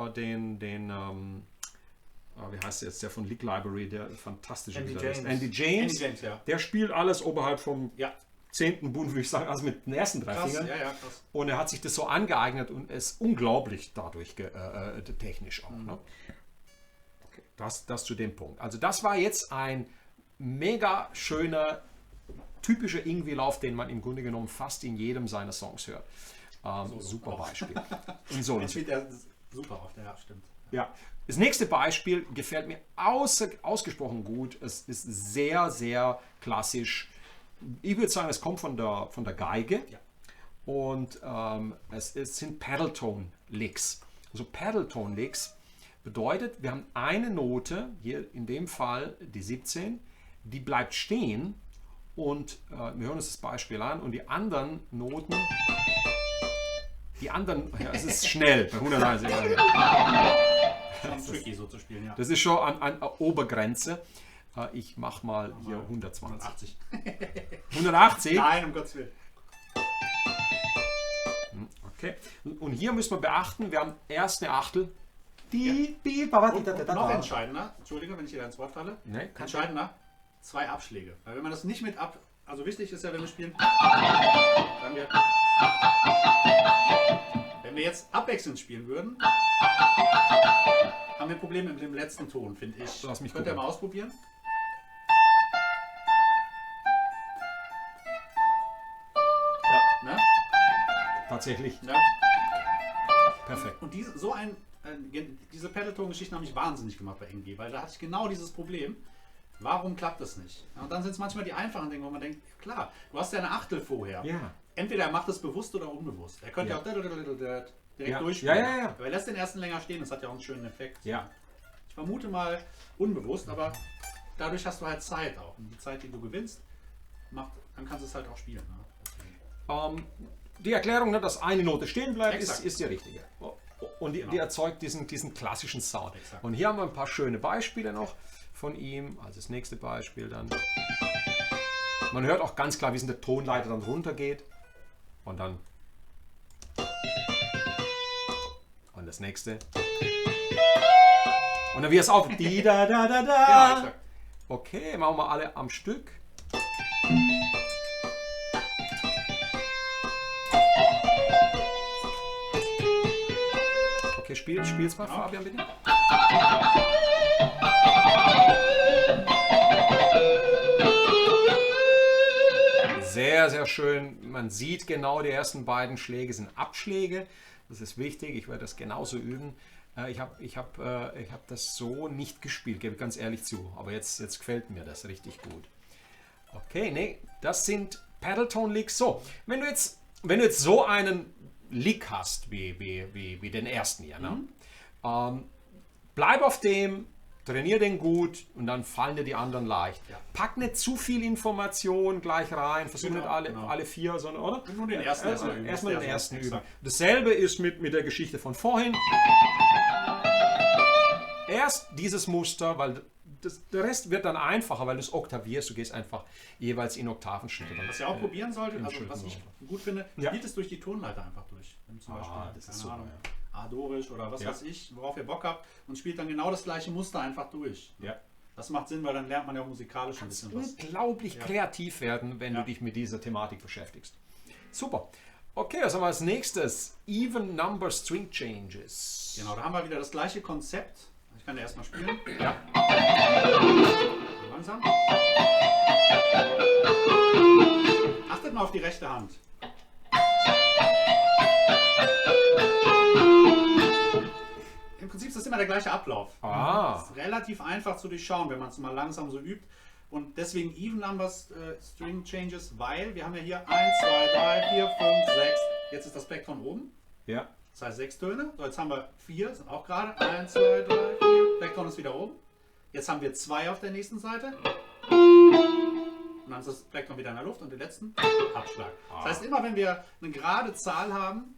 wie heißt der jetzt, der von Lick Library, der fantastische Andy Gitarrist. James. Andy James. Andy James, ja. Der spielt alles oberhalb vom Ja, 10. Bund, würde ich sagen, also mit den ersten drei krass. Fingern. Ja, krass. Und er hat sich das so angeeignet und ist unglaublich dadurch technisch auch. Ne? Okay, das zu dem Punkt. Also das war jetzt ein mega schöner, typischer Ingwie-Lauf, den man im Grunde genommen fast in jedem seiner Songs hört. Super auch. Beispiel. In Solo. Jetzt spielt er super auf, ja, stimmt. Ja. Das nächste Beispiel gefällt mir ausgesprochen gut. Es ist sehr, sehr klassisch. Ich würde sagen, es kommt von der Geige. Ja. Und es sind Pedal-Tone-Licks. Also Pedal-Tone-Licks bedeutet, wir haben eine Note, hier in dem Fall die 17, die bleibt stehen und wir hören uns das Beispiel an und die anderen Noten, ja, es ist schnell bei 130. Schon tricky so zu spielen, ja. Das ist schon an Obergrenze. Ich mache mal hier 120. 80. 180? Nein, um Gottes Willen. Okay. Und hier müssen wir beachten, wir haben erst eine Achtel. Und noch entscheidender, Entschuldige, wenn ich hier ins Wort falle, Nee, kein entscheidender, 2 Abschläge. Weil wenn man das nicht mit also wichtig ist ja, wenn wir spielen, sagen wir, wenn wir jetzt abwechselnd spielen würden, haben haben wir ein Problem mit dem letzten Ton, finde ich. Lass mich Könnt ihr gucken. mal ausprobieren? Ja, ne? Tatsächlich. Ja. Perfekt. Und diese Pedalton-Geschichten haben mich wahnsinnig gemacht bei NG, weil da hatte ich genau dieses Problem. Warum klappt das nicht? Ja, und dann sind es manchmal die einfachen Dinge, wo man denkt, ja klar, du hast ja eine Achtel vorher. Ja. Entweder er macht es bewusst oder unbewusst. Er könnte ja, Ja. auch direkt Ja. durchspielen. Ja. Aber er lässt den ersten länger stehen, das hat ja auch einen schönen Effekt. Ja. Ich vermute mal unbewusst, aber dadurch hast du halt Zeit auch. Und die Zeit, die du gewinnst, dann kannst du es halt auch spielen. Ne? Die Erklärung, ne, dass eine Note stehen bleibt, Exakt. ist die richtige. Und die, Genau. die erzeugt diesen klassischen Sound. Exakt. Und hier haben wir ein paar schöne Beispiele noch von ihm. Also das nächste Beispiel dann. Man hört auch ganz klar, wie es in der Tonleiter dann runtergeht. Und dann. Und das nächste. Und dann wie es auf. Die, da, da, da, Genau, da. exakt. Okay, machen wir alle am Stück. Okay, spiel's mal, Fabian, bitte. Sehr, sehr schön. Man sieht genau, die ersten beiden Schläge sind Abschläge. Das ist wichtig. Ich werde das genauso üben. Ich hab das so nicht gespielt, gebe ich ganz ehrlich zu. Aber jetzt gefällt mir das richtig gut. Okay, nee, das sind Pedaltone Licks. So, wenn du jetzt so einen Lick hast, wie den ersten hier, ne? Bleib auf dem, trainier den gut und dann fallen dir die anderen leicht. Ja. Pack nicht zu viel Information gleich rein, versuch Genau, nicht genau. alle vier, sondern, oder? Nur den ersten erstmal üben. Erstmal den Das ist der ersten so, üben. exakt. Dasselbe ist mit der Geschichte von vorhin. Erst dieses Muster, weil der Rest wird dann einfacher, weil du es oktavierst. Du gehst einfach jeweils in Oktavenschritte. Was ihr auch probieren solltet, also Schritten was ich runter. gut finde, Ja. spielt es durch die Tonleiter einfach durch. Wenn zum Beispiel, das ist keine super, Ahnung, A-Dorisch oder was weiß ich, worauf ihr Bock habt und spielt dann genau das gleiche Muster einfach durch. Ja. Das macht Sinn, weil dann lernt man ja auch musikalisch ein bisschen was. Unglaublich kreativ werden, wenn Ja. du dich mit dieser Thematik beschäftigst. Super. Okay, was haben wir als nächstes? Even Number String Changes. Genau, da haben wir wieder das gleiche Konzept. Ich kann ja erstmal spielen. Ja. Langsam. Achtet mal auf die rechte Hand. Im Prinzip ist das immer der gleiche Ablauf. Ah. Das ist relativ einfach zu durchschauen, wenn man es mal langsam so übt. Und deswegen Even Numbers String Changes, weil wir haben ja hier 1, 2, 3, 4, 5, 6. Jetzt ist das Plektron oben. Ja. Das heißt 6 Töne. So, jetzt haben wir 4, sind auch gerade. 1, 2, 3, 4. Plektron ist wieder oben. Jetzt haben wir 2 auf der nächsten Seite. Und dann ist das Plektron wieder in der Luft und den letzten Abschlag. Das heißt, immer wenn wir eine gerade Zahl haben,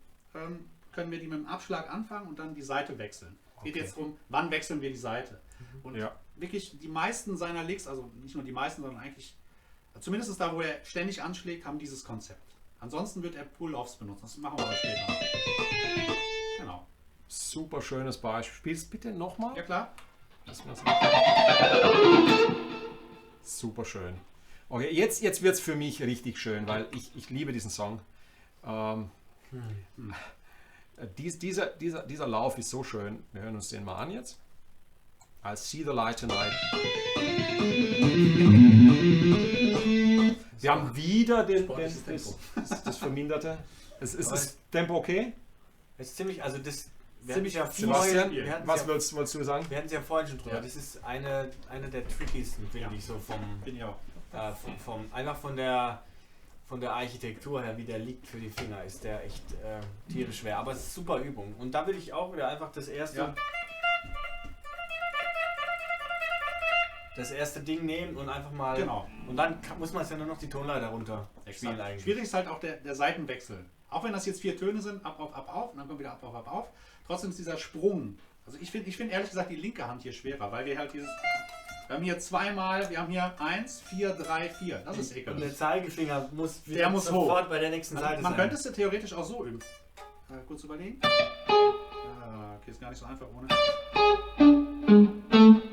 können wir die mit dem Abschlag anfangen und dann die Seite wechseln. Geht jetzt darum, wann wechseln wir die Seite. Und Ja. wirklich die meisten seiner Licks, also nicht nur die meisten, sondern eigentlich, zumindest da, wo er ständig anschlägt, haben dieses Konzept. Ansonsten wird er Pull-Offs benutzen. Das machen wir aber später. Genau. Super schönes Beispiel. Spiel's bitte nochmal. Ja klar. Super schön. Okay, jetzt wird es für mich richtig schön, weil ich liebe diesen Song. Dieser Lauf ist so schön. Wir hören uns den mal an jetzt. I'll see the light tonight. Wir haben wieder das Verminderte. Ist das Tempo okay? Das ist ziemlich, also das. Wir Ziemlich hatten viel Sebastian, Spiel. was wolltest du sagen? Wir hatten es ja vorhin schon drüber. Ja. Das ist eine der trickiesten, finde Ja. ich, so Bin ich auch. einfach von der Architektur her, wie der liegt für die Finger, ist der echt tierisch schwer. Aber es ist super Übung. Und da will ich auch wieder einfach das erste Ding nehmen und einfach mal. Genau. Und dann muss man es ja nur noch die Tonleiter runter spielen Exakt. eigentlich. Schwierig ist halt auch der Seitenwechsel. Auch wenn das jetzt 4 Töne sind, ab, auf, und dann kommt wieder ab, auf. Trotzdem ist dieser Sprung. Also ich finde ehrlich gesagt die linke Hand hier schwerer, weil wir halt wir haben hier zweimal, wir haben hier 1, 4, 3, 4. Das ist Und ekelig. der Zeigefinger muss muss sofort hoch. bei der nächsten Seite Man sein. könnte es ja theoretisch auch so üben. Kurz überlegen. Okay, ist gar nicht so einfach ohne.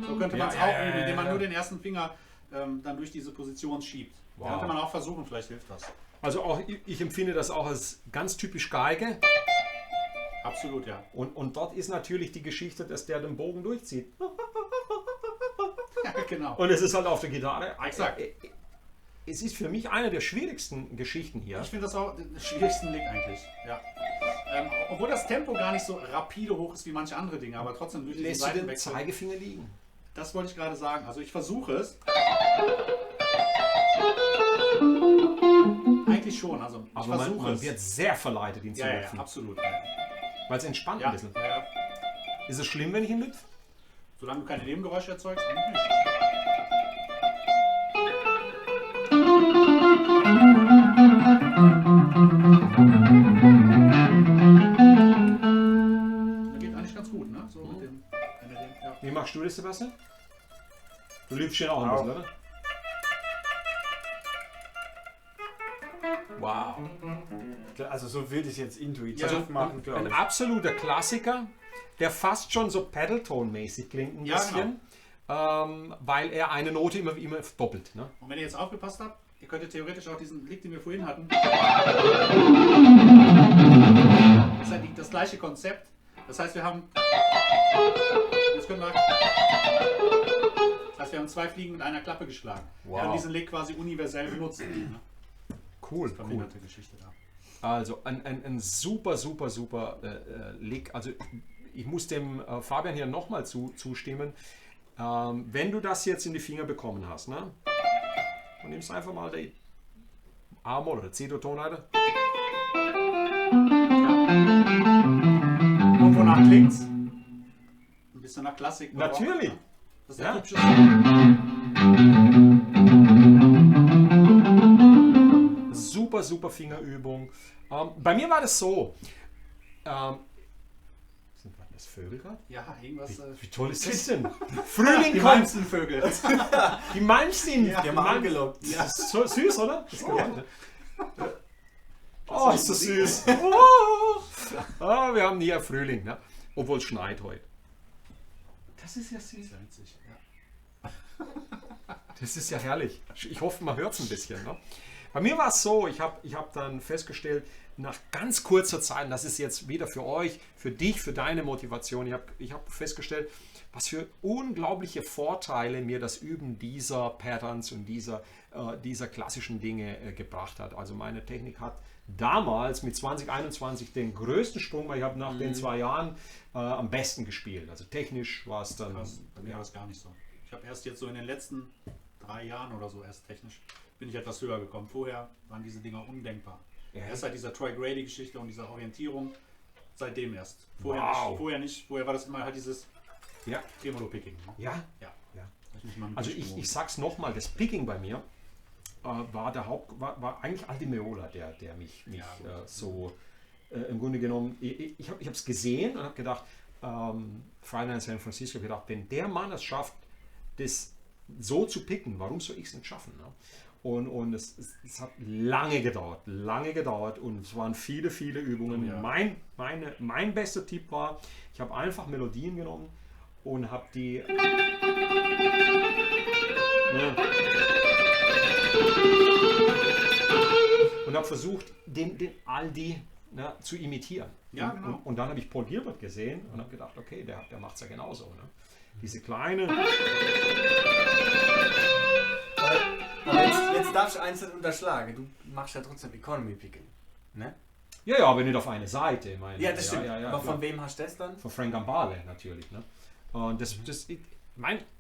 So könnte man es auch üben, indem man nur den ersten Finger dann durch diese Position schiebt. Wow. Könnte man auch versuchen, vielleicht hilft das. Also auch ich empfinde das auch als ganz typisch Geige. Absolut, ja. Und dort ist natürlich die Geschichte, dass der den Bogen durchzieht. Ja, genau. Und es ist halt auf der Gitarre. Exakt. Es ist für mich eine der schwierigsten Geschichten hier. Ich finde das auch den schwierigsten Lick eigentlich. Ja. Obwohl das Tempo gar nicht so rapide hoch ist wie manche andere Dinge, aber trotzdem durch diesen Lässt du den Seitenwechsel. Zeigefinger liegen? Das wollte ich gerade sagen. Also ich versuche es. Eigentlich schon. Also ich Aber versuche man es. wird sehr verleitet, ihn zu Ja, lüpfen. absolut. Weil es entspannt Ja, ein bisschen. ja. Ist es schlimm, wenn ich ihn lüpfe? Solange du keine Nebengeräusche erzeugst, eigentlich nicht. Das geht eigentlich ganz gut, ne? So mit dem, ja. Wie machst du das, Sebastian? Du lüpfst ihn auch ein bisschen, oder? Wow. Also so würde ich es jetzt intuitiv Ja, machen, glaube Ein ich. absoluter Klassiker, der fast schon so Pedaltone-mäßig klingt ein Ja, bisschen, weil er eine Note immer doppelt. Ne? Und wenn ihr jetzt aufgepasst habt, ihr könntet theoretisch auch diesen Lick, den wir vorhin hatten. Das ist halt das gleiche Konzept. Das heißt, wir haben. Jetzt können wir. Das heißt, wir haben 2 Fliegen mit einer Klappe geschlagen. Wow. Wir haben diesen Lick quasi universell benutzt. Ne? Cool, Verminderte Geschichte da. Also ein super Lick. Also ich muss dem Fabian hier nochmal zustimmen. Wenn du das jetzt in die Finger bekommen hast, ne? Du nimmst einfach mal die A-Moll oder C-Dur-Tonleiter. Und wonach klingt's? Ein bisschen nach Klassik. Natürlich. Das ist Ja. der typische Super Fingerübung. Bei mir war das so. Sind das Vögel gerade? Ja, irgendwas. Wie toll ist das denn? Frühling Die kommt. Malmstenvögel. Die Malmsten. Ja, Die haben wir angelockt. Das ist so süß, oder? Das ist gemeint, ne? Oh, ist das Musik. süß. Oh. Ah, wir haben hier Frühling, ne? Obwohl es schneit heute. Das ist ja süß. Sehr witzig, ja. Das ist ja herrlich. Ich hoffe, man hört es ein bisschen. Ne? Bei mir war es so, ich hab dann festgestellt, nach ganz kurzer Zeit, und das ist jetzt wieder für euch, für dich, für deine Motivation, ich hab festgestellt, was für unglaubliche Vorteile mir das Üben dieser Patterns und dieser klassischen Dinge gebracht hat. Also meine Technik hat damals mit 2021 den größten Sprung, weil ich habe nach den 2 Jahren am besten gespielt. Also technisch war es dann... Krass, bei mir war das gar nicht so. Ich habe erst jetzt so in den letzten 3 Jahren oder so erst technisch bin ich etwas höher gekommen. Vorher waren diese Dinger undenkbar. Ja. Erst seit dieser Troy Grady-Geschichte und dieser Orientierung, seitdem erst. Vorher Wow. nicht. Vorher war das immer halt dieses Ja, Tremolo-Picking. Ne? ja. Ja. Ja. Hab ich mich mal mit Also durchgewogen. ich sag's nochmal, das Picking bei mir war eigentlich Aldi Meola, der mich Ja, gut. so im Grunde genommen, ich habe es gesehen und habe gedacht, Friday Night San Francisco, gedacht, wenn der Mann es schafft, das so zu picken, warum soll ich es nicht schaffen? Ne? Und es hat lange gedauert und es waren viele Übungen. Ja. Mein bester Tipp war, ich habe einfach Melodien genommen und habe die... Und habe versucht, den Aldi zu imitieren. Ja, genau. Und dann habe ich Paul Gilbert gesehen und habe gedacht, okay, der macht es ja genauso. Ne? Diese kleine... Aber jetzt darfst du eins nicht unterschlagen. Du machst ja trotzdem Economy Picking. Ne? Ja, aber nicht auf eine Seite. Ich meine, Ja, das stimmt. Ja, Aber klar. von wem hast du das dann? Von Frank Gambale natürlich. Ne? Und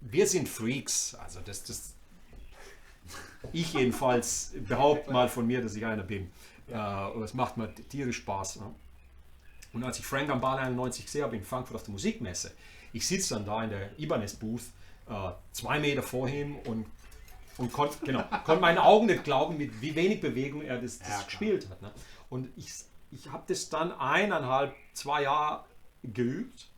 wir sind Freaks. Also ich jedenfalls behaupte mal von mir, dass ich einer bin. Und es macht mir tierisch Spaß. Ne? Und als ich Frank Gambale 91 gesehen habe in Frankfurt auf der Musikmesse, ich sitze dann da in der Ibanez-Booth, 2 Meter vor ihm und konnte meinen Augen nicht glauben, mit wie wenig Bewegung er das klar. gespielt hat. Ne? Und ich habe das dann 1,5, 2 Jahre geübt,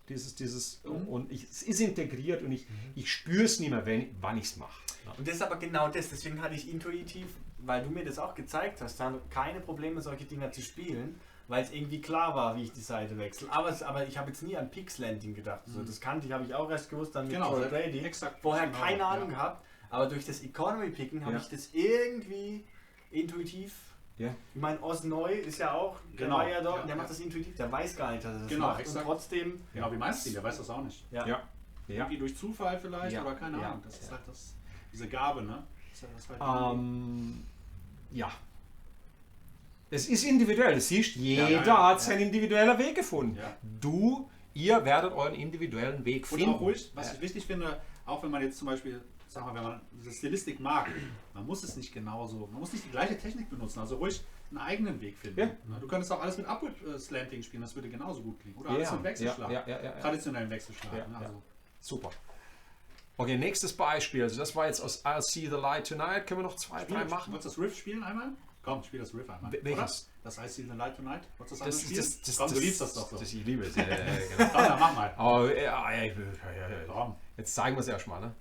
und es ist integriert und ich spüre es nicht mehr, wann ich es mache. Ne? Und das ist aber genau das. Deswegen hatte ich intuitiv, weil du mir das auch gezeigt hast, dann keine Probleme, solche Dinger zu spielen, weil es irgendwie klar war, wie ich die Seite wechsle. Aber ich habe jetzt nie an Pix-Landing gedacht. Also das kannte ich, habe ich auch erst gewusst, dann mit Genau, Troy Grady. exakt. Vorher Genau, keine Ahnung ja. gehabt. Aber durch das Economy Picking habe Ja. ich das irgendwie intuitiv Ja. Ich meine, Osneu ist ja auch, der Genau. war ja dort, Ja, der ja. macht das intuitiv, der weiß gar nicht, dass er das Genau, macht. exakt. Und trotzdem, Genau wie Meister, der weiß das auch nicht. ja. Ja. Ja. Irgendwie durch Zufall vielleicht Ja. oder keine Ja. Ahnung. Das ist halt diese Gabe, ne? Das ist halt Ja. Es ist individuell. Du siehst, jeder ja. hat seinen individuellen Weg gefunden. Ja. Ihr werdet euren individuellen Weg Und finden. auch ruhig, was ich wichtig finde, auch wenn man jetzt zum Beispiel, sag mal, wenn man diese Stilistik mag, man muss es nicht genauso, man muss nicht die gleiche Technik benutzen, also ruhig einen eigenen Weg finden. Ja. Ne, du könntest auch alles mit Upward Slanting spielen, das würde genauso gut klingen. Oder alles mit Wechselschlag. Ja. Traditionellen Wechselschlag. Ja, Ne, ja. also. Super. Okay, nächstes Beispiel. Also das war jetzt aus I'll See the Light Tonight. Können wir noch 2, 3 machen? Wolltest du das Riff spielen einmal? Komm, spiel das Riff einmal. Welches? Oder? Das I See the Light Tonight? Wolltest du das einmal Das, spielen? Komm, du liebst das doch so. Ich liebe es. Ja, genau. Komm, dann mach mal. Aber, Komm, jetzt zeigen wir es erstmal, ne?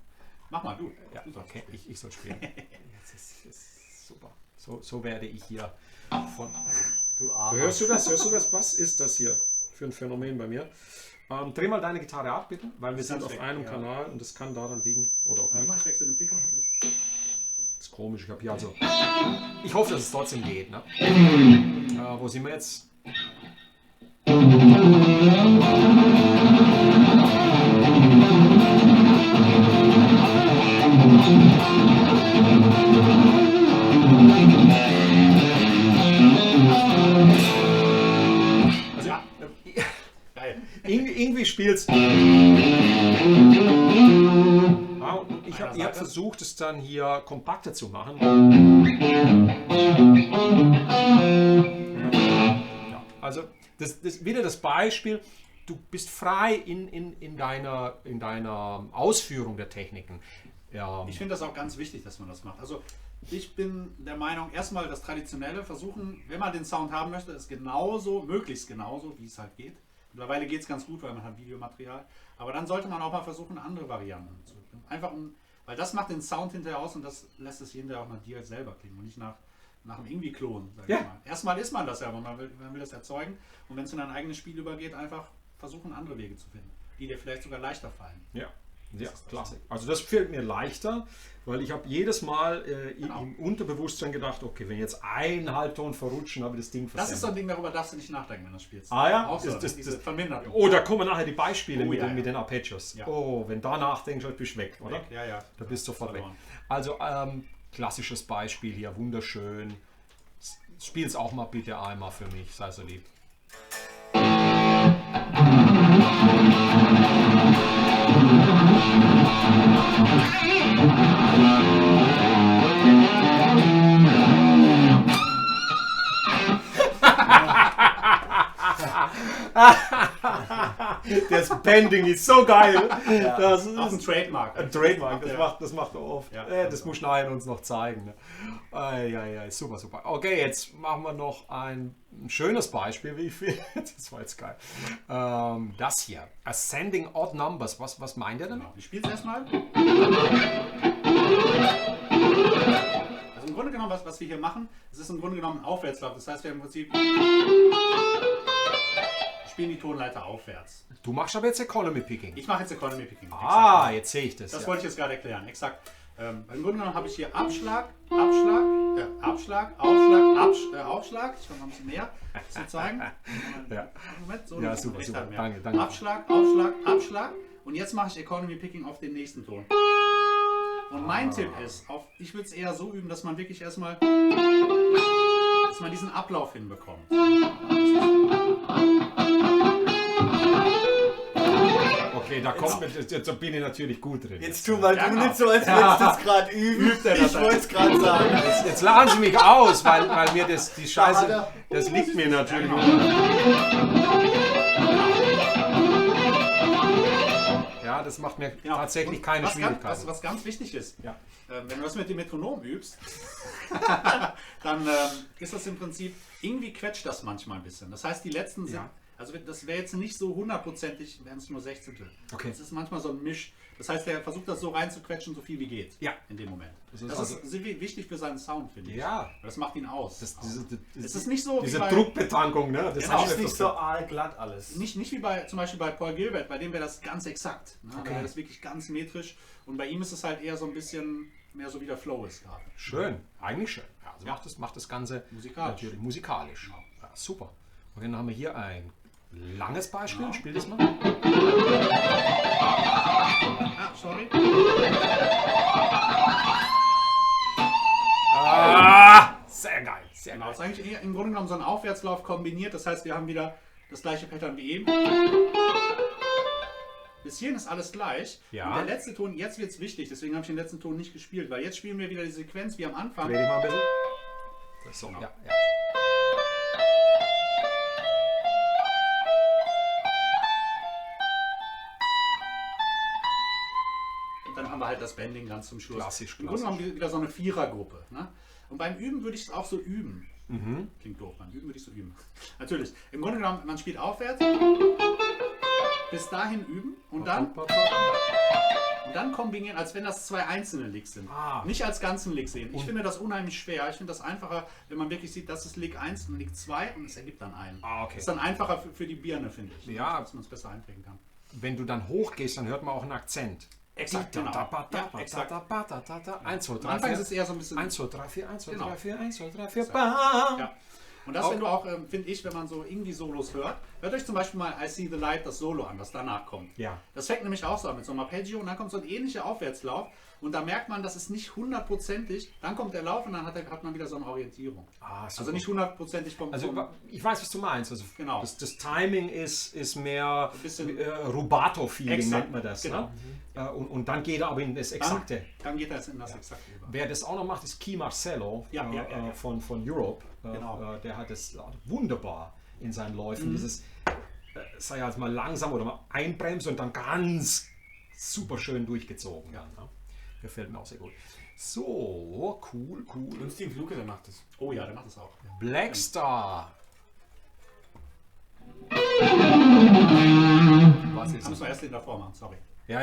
mach mal, du. Ja, Du sollst okay, spielen. ich soll spielen. Das ist super. So werde ich hier von... Du Armer. Hörst du das? Was ist das hier für ein Phänomen bei mir? Dreh mal deine Gitarre ab, bitte, weil wir sind ganz auf weg, einem ja. Kanal und das kann daran liegen. Oder auch Warte nicht. mal, ich wechsle den Pickup. Das ist komisch. Ich habe hier also... Ich hoffe, dass es trotzdem geht, ne? Wo sind wir jetzt? Also, Ja. Geil. irgendwie spielt's. Ja, und ihr habt Seite. versucht, es dann hier kompakter zu machen. Ja, also wieder das Beispiel. Du bist frei in deiner Ausführung der Techniken. Ja, Ich finde das auch ganz wichtig, dass man das macht. Also ich bin der Meinung, erstmal das Traditionelle versuchen, wenn man den Sound haben möchte, ist genauso, möglichst genauso, wie es halt geht. Mittlerweile geht es ganz gut, weil man hat Videomaterial. Aber dann sollte man auch mal versuchen, andere Varianten zu bringen. Einfach weil das macht den Sound hinterher aus und das lässt es hinterher auch nach dir selber klingen und nicht nach einem Irgendwie-Klon, sag ich Ja. mal. Erstmal ist man das ja, aber man will das erzeugen. Und wenn es in ein eigenes Spiel übergeht, einfach versuchen, andere Wege zu finden, die dir vielleicht sogar leichter fallen. ja, ist das klasse. Also das fällt mir leichter, weil ich habe jedes Mal Genau. im Unterbewusstsein gedacht, okay, wenn jetzt ein Halbton verrutschen, habe ich das Ding Das ist so versemmelt. ein Ding, darüber darfst du nicht nachdenken, wenn du spielst. Ah ja? Auch so, Das- diese Verminderung. Oh, da kommen nachher die Beispiele Oh, mit, ja, den, ja. mit den Arpeggios. Ja. Oh, wenn da nachdenkst, dann bist du weg, oder? Ja, ja. Da bist du sofort weg. Verloren. Also, klassisches Beispiel hier, wunderschön. Spiel's auch mal bitte einmal für mich, sei so lieb. Das Bending ist so geil. Das ist Auch ein Trademark. ein Trademark, Ja. das macht er oft. Ja. Das muss Nein uns noch zeigen. Ne? Ja, super, super. Okay, jetzt machen wir noch ein schönes Beispiel, wie ich finde. Das war jetzt geil. Das hier, Ascending Odd Numbers. Was meint ihr damit? Genau. Ich spiele es erstmal. Also im Grunde genommen, was wir hier machen, es ist im Grunde genommen ein Aufwärtslauf. Das heißt, wir im Prinzip spielen die Tonleiter aufwärts. Du machst aber jetzt Economy Picking. Ich mache jetzt Economy Picking. Ah, Exakt. jetzt sehe ich das. Das ja. wollte ich jetzt gerade erklären. Exakt. Im Grunde genommen habe ich hier Abschlag, Abschlag, Abschlag, Aufschlag, Aufschlag. Ich kann noch ein bisschen näher zu zeigen. Ja. Moment, so Ja, dass super, man super. recht hat mehr. Danke. Abschlag, Aufschlag, Abschlag. Und jetzt mache ich Economy Picking auf den nächsten Ton. Und mein Tipp ist, ich würde es eher so üben, dass man wirklich erstmal diesen Ablauf hinbekommt. Okay, da kommt mir, jetzt bin ich natürlich gut drin. Jetzt tu mal Ja, du genau. nicht so, als würdest du das gerade üben. Übt er das Ich wollte es gerade sagen. Jetzt lachen Sie mich aus, weil mir die Scheiße, Da hat das liegt mir natürlich. Ja, das macht mir Genau. tatsächlich Und keine was Schwierigkeiten. was ganz wichtig ist, Ja. wenn du das mit dem Metronom übst, dann ist das im Prinzip, irgendwie quetscht das manchmal ein bisschen. Das heißt, die letzten sind, Ja. also das wäre jetzt nicht so hundertprozentig, wären es nur 16. Okay. Das ist manchmal so ein Misch. Das heißt, der versucht das so reinzuquetschen, so viel wie geht. Ja. In dem Moment. Das Das ist ist, also- wichtig für seinen Sound, finde ich. Ja. Das macht ihn aus. Es ist nicht so wie diese bei- Druckbetankung, ne? Das Genau. Das ist nicht so aalglatt alles. Nicht wie zum Beispiel bei Paul Gilbert, bei dem wäre das ganz exakt. Ne? Da wäre das wirklich ganz metrisch. Und bei ihm ist es halt eher so ein bisschen mehr so wie der Flow ist gerade. Schön, eigentlich schön. Ja, Also macht das Ganze Musikalisch. natürlich musikalisch. Genau. Ja, super. Und dann haben wir hier ein langes Beispiel. Genau. Spiel das mal. Ah, sorry. Sehr geil. Sehr Genau, geil. das ist eigentlich im Grunde genommen so ein Aufwärtslauf kombiniert. Das heißt, wir haben wieder das gleiche Pattern wie eben. Bis hierhin ist alles gleich. Ja. Und der letzte Ton, jetzt wird es wichtig, deswegen habe ich den letzten Ton nicht gespielt, weil jetzt spielen wir wieder die Sequenz wie am Anfang. Dreh dich mal ein bisschen. So, Genau. ja. Und dann haben wir halt das Bending ganz zum Schluss. Klassisch, Im Grunde genommen wieder so eine Vierergruppe. Ne? Und beim Üben würde ich es auch so üben. Klingt doof, beim Üben würde ich so üben. Natürlich, im Grunde genommen, man spielt aufwärts, bis dahin üben und dann kombinieren, als wenn das zwei einzelne Licks sind. Nicht als ganzen Lick sehen. Ich finde das unheimlich schwer. Ich finde das einfacher, wenn man wirklich sieht, das ist Lick 1 und Lick 2 und es ergibt dann einen. Okay. Das ist dann einfacher für die Birne, finde ich. Ja. Dass man es besser einprägen kann. Wenn du dann hochgehst, dann hört man auch einen Akzent. Exakt, genau. Ja, exakt. 1, 2, 3, Am Anfang ist 4. es eher so ein bisschen... 1, 2, 3, 4, 1, 2, Genau. 3, 4, 1, 2, 3, 4, Exakt. bam! Ja. Und das, wenn du auch, finde ich, wenn man so Indie-Solos hört euch zum Beispiel mal I See the Light, das Solo an, das danach kommt. Ja. Das fängt nämlich auch so an mit so einem Arpeggio und dann kommt so ein ähnlicher Aufwärtslauf und da merkt man, das ist nicht hundertprozentig, dann kommt der Lauf und dann hat man wieder so eine Orientierung. Super. Also nicht hundertprozentig vom... Also ich weiß, was du meinst. Also Genau. das Timing ist mehr Ein bisschen- Rubato-Feeling, Exakt, nennt man das. genau. Ne? Und dann geht er aber in das Exakte. Dann geht das in das Exakte über. Wer das auch noch macht, ist Key Marcello Ja. von Europe. Genau. Der hat das wunderbar in seinen Läufen. Dieses, sei halt mal langsam oder mal einbremsen und dann ganz super schön durchgezogen. Ja. Ne? Gefällt mir auch sehr gut. So, cool. Und Steve Luke, der macht das. Oh ja, der macht das auch. Blackstar. Was ist Da müssen das? wir erst den davor machen, sorry. Ja.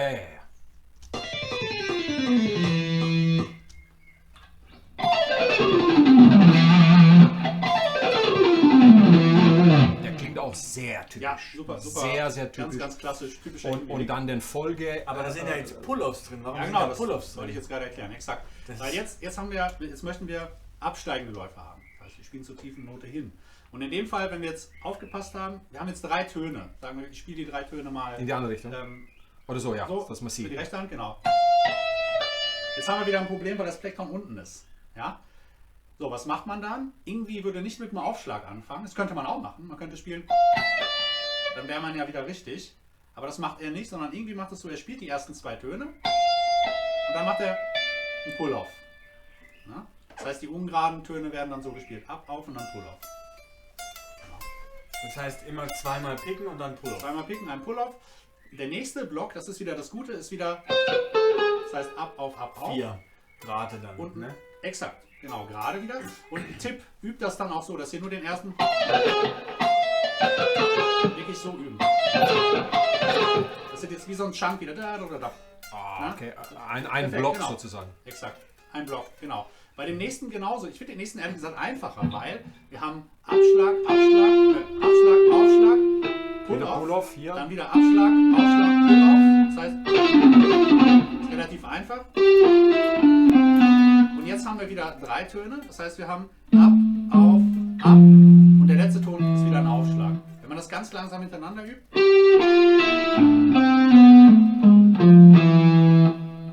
Der klingt auch sehr typisch. Ja, super. Sehr typisch. Ganz klassisch, typisch. Und dann den Folge. Aber da sind ja jetzt Pull-Offs drin. Warum Ja, sind genau, da das Pull-Offs wollte ich drin? jetzt gerade erklären, exakt. Das Weil jetzt möchten wir absteigende Läufe haben. Das heißt, wir spielen zur tiefen Note hin. Und in dem Fall, wenn wir jetzt aufgepasst haben, wir haben jetzt 3 Töne. Sagen wir, ich spiele die 3 Töne mal. in die andere Richtung. Oder so, ja, So, dass man für die sieht. rechte Hand, genau. Jetzt haben wir wieder ein Problem, weil das Plektron unten ist. Ja? So, was macht man dann? Irgendwie würde nicht mit einem Aufschlag anfangen. Das könnte man auch machen. Man könnte spielen. Dann wäre man ja wieder richtig. Aber das macht er nicht, sondern irgendwie macht es so, er spielt die ersten 2 Töne. Und dann macht er einen Pull-Off. Ja? Das heißt, die ungeraden Töne werden dann so gespielt. Ab, auf und dann Pull-Off. Das heißt immer zweimal picken und dann Pull-Off. Zweimal picken, ein Pull-Off. Der nächste Block, das ist wieder das Gute, ist wieder, das heißt ab, auf, ab, auf. 4 Grade dann. Und Ne? exakt, genau, gerade wieder. Und ein Tipp, übt das dann auch so, dass ihr nur den ersten wirklich so üben. Das ist jetzt wie so ein Chunk wieder da oder da. Okay, ein Perfekt, Block genau. sozusagen. Exakt, ein Block, genau. Bei dem nächsten genauso. Ich finde den nächsten ehrlich gesagt einfacher, weil wir haben Abschlag, Aufschlag, Wieder Pull-Off, Pull-Off hier. dann wieder Abschlag, Pull-Off. Das heißt, ist relativ einfach. Und jetzt haben wir wieder 3 Töne. Das heißt, wir haben ab, auf, ab. Und der letzte Ton ist wieder ein Aufschlag. Wenn man das ganz langsam hintereinander übt,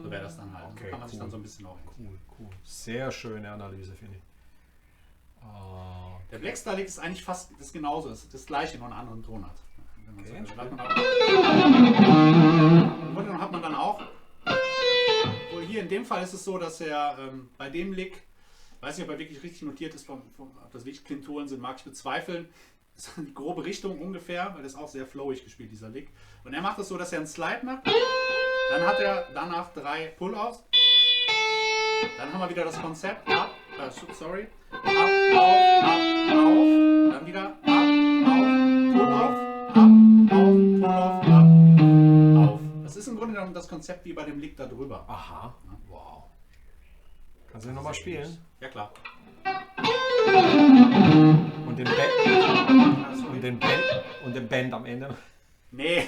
so wäre das dann halt. Okay, Kann man sich cool. dann so ein bisschen auch hin. Cool. Sehr schöne Analyse, finde ich. Der Blackstar Lick ist eigentlich fast das genauso. Es ist das gleiche, nur einen anderen Ton hat. Wenn man Okay. so will. Und dann hat man dann auch, wohl hier in dem Fall ist es so, dass er bei dem Lick, weiß nicht, ob er wirklich richtig notiert ist, ob das wirklich Klintonen sind, mag ich bezweifeln. Das ist die grobe Richtung ungefähr, weil das ist auch sehr flowig gespielt, dieser Lick. Und er macht es so, dass er einen Slide macht, dann hat er danach 3 Pull-Offs, dann haben wir wieder das Konzept, ab, auf, dann wieder ab, auf, Pull-Off, ab, auf. Das ist im Grunde genommen das Konzept wie bei dem Lick da drüber. Aha. Wow. Kannst du nochmal spielen? Ja klar. Und den Band am Ende. Nee,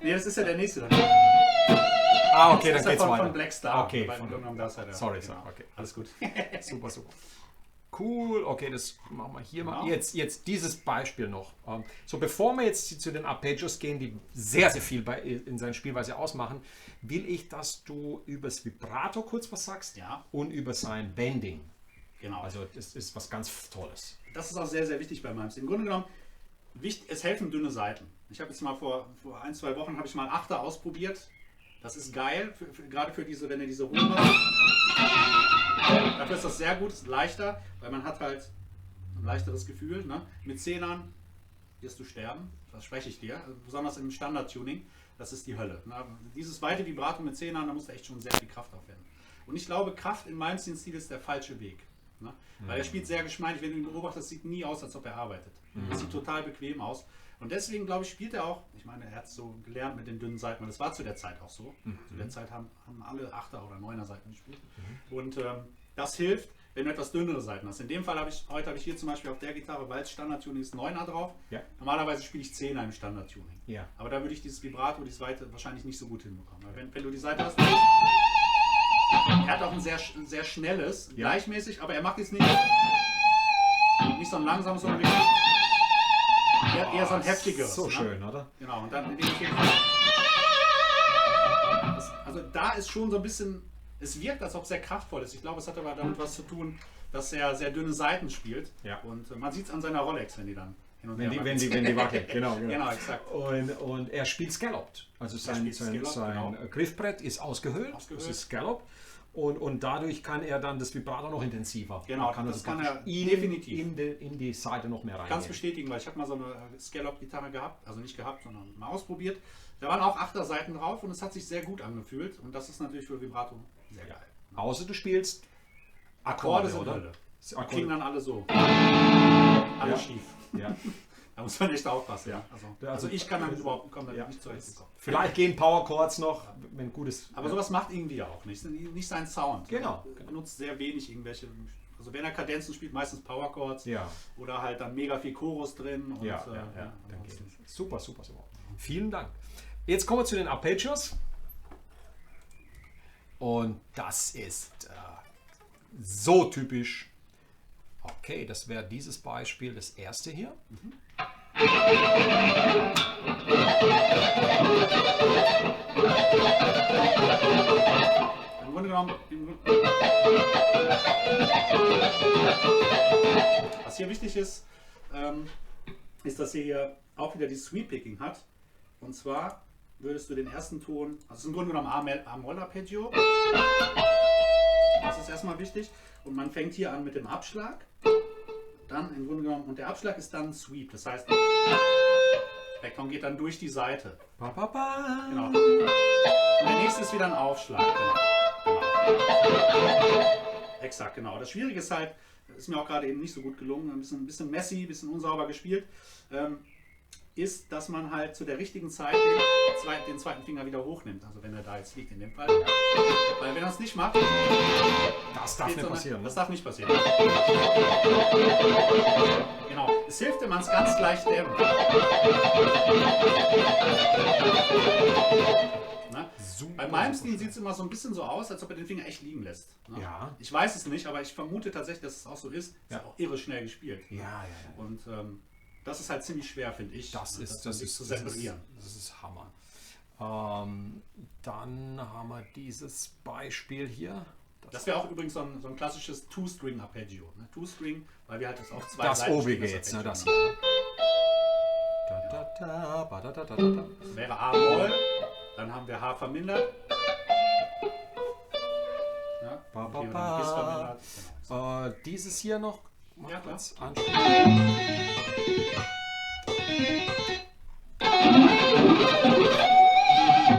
nee, das ist ja der nächste dann. Okay, Das dann ist ja geht's weiter. von Blackstar. Okay, Weil im Grunde genommen das halt, ja. sorry, Genau. okay. Alles gut. Super. Cool, okay, das machen wir hier mal. Genau. Jetzt dieses Beispiel noch. So, bevor wir jetzt zu den Arpeggios gehen, die sehr, sehr viel in seiner Spielweise ausmachen, will ich, dass du über das Vibrato kurz was sagst Ja. und über sein Bending. Genau. Also das ist was ganz Tolles. Das ist auch sehr, sehr wichtig bei Mimes. Im Grunde genommen, es helfen dünne Seiten. Ich habe jetzt mal vor 1-2 Wochen habe ich mal Achter ausprobiert. Das ist geil, gerade für diese, wenn ihr diese Ruhe macht. Dafür ist das sehr gut, ist leichter, weil man hat halt ein leichteres Gefühl. Ne? Mit Zehnern wirst du sterben, das spreche ich dir. Also besonders im Standard-Tuning, das ist die Hölle. Ne? Dieses weite Vibrato mit Zehnern, da musst du echt schon sehr viel Kraft aufwenden. Und ich glaube, Kraft in meinem Stil ist der falsche Weg. Ne? Weil er spielt sehr geschmeidig, wenn du ihn beobachtest, sieht nie aus, als ob er arbeitet. Das sieht total bequem aus. Und deswegen, glaube ich, spielt er auch, ich meine, er hat es so gelernt mit den dünnen Seiten, und das war zu der Zeit auch so. Zu der Zeit haben alle 8er oder 9er Seiten gespielt. Und das hilft, wenn du etwas dünnere Seiten hast. In dem Fall heute habe ich hier zum Beispiel auf der Gitarre, weil es Standard-Tuning ist, 9er drauf. Ja. Normalerweise spiele ich 10er im Standard-Tuning. Ja. Aber da würde ich dieses Vibrato, die Seite wahrscheinlich nicht so gut hinbekommen. Weil wenn du die Seite hast, er hat auch ein sehr, sehr schnelles, gleichmäßig, aber er macht jetzt nicht so ein langsames, sondern eher so ein heftigeres. So ne? schön, oder? Genau, und dann also da ist schon so ein bisschen, es wirkt, als ob es sehr kraftvoll ist. Ich glaube, es hat aber damit was zu tun, dass er sehr dünne Seiten spielt. Ja. Und man sieht es an seiner Rolex, wenn die dann hin und Wenn her die wackelt, genau. Genau, exakt. Und er spielt scalloped. Also sein scalloped, genau. Griffbrett ist ausgehöhlt. Das ist scalloped. Und dadurch kann er dann das Vibrato noch intensiver. Genau, kann das kann er definitiv in die Seite noch mehr rein. Ganz bestätigen, weil ich habe mal so eine Scallop-Gitarre gehabt, also nicht gehabt, sondern mal ausprobiert. Da waren auch 8er Seiten drauf und es hat sich sehr gut angefühlt und das ist natürlich für Vibrato sehr geil. Außer du spielst Akkorde sind oder? Hölle. Die Akkorde. klingen dann alle so. Alle schief. Ja. Da muss man echt aufpassen. Ja. Also ich kann damit überhaupt nicht zurecht. Vielleicht gehen Power Chords noch, wenn gutes. Aber sowas macht irgendwie auch nicht sein Sound. Genau. Er benutzt sehr wenig irgendwelche, also wenn er Kadenzen spielt, meistens Power Chords Ja. oder halt dann mega viel Chorus drin. Und, Dann geht es. Super. Vielen Dank. Jetzt kommen wir zu den Arpeggios. Und das ist so typisch. Okay, das wäre dieses Beispiel, das erste hier. Im Grunde genommen, was hier wichtig ist, ist, dass hier auch wieder die Sweep Picking hat. Und zwar würdest du den ersten Ton, also im Grunde genommen A-Moll-Arpeggio. Das ist erstmal wichtig. Und man fängt hier an mit dem Abschlag. Dann im Grunde genommen, und der Abschlag ist dann Sweep. Das heißt, der Ton geht dann durch die Seite. Genau. Und der nächste ist wieder ein Aufschlag. Genau. Exakt, genau. Das Schwierige ist halt, ist mir auch gerade eben nicht so gut gelungen, ein bisschen messy, ein bisschen unsauber gespielt, ist, dass man halt zu der richtigen Zeit den zweiten Finger wieder hochnimmt. Also wenn er da jetzt liegt in dem Fall. Weil wenn er es nicht macht, das darf nicht passieren. Das darf nicht passieren. Genau. Es hilft, wenn man es ganz leicht dämmt. Ne? Bei meinem Stil sieht es immer so ein bisschen so aus, als ob er den Finger echt liegen lässt. Ne? Ja. Ich weiß es nicht, aber ich vermute tatsächlich, dass es auch so ist. Ist auch irre schnell gespielt. Ja. Und das ist halt ziemlich schwer, finde ich. Das ist zu separieren. Das ist Hammer. Dann haben wir dieses Beispiel hier. Das wäre auch übrigens so ein klassisches Two-String-Arpeggio. Ne? Two-String, weil wir halt das auf zwei Das Seiten obige spielen, jetzt, ne? Das Arpeggio. hier. Das wäre A-Moll, dann haben wir H vermindert. Ja, okay, dann Bis vermindert. Genau. Dieses hier noch. Mal Ja, klar. kurz anschauen.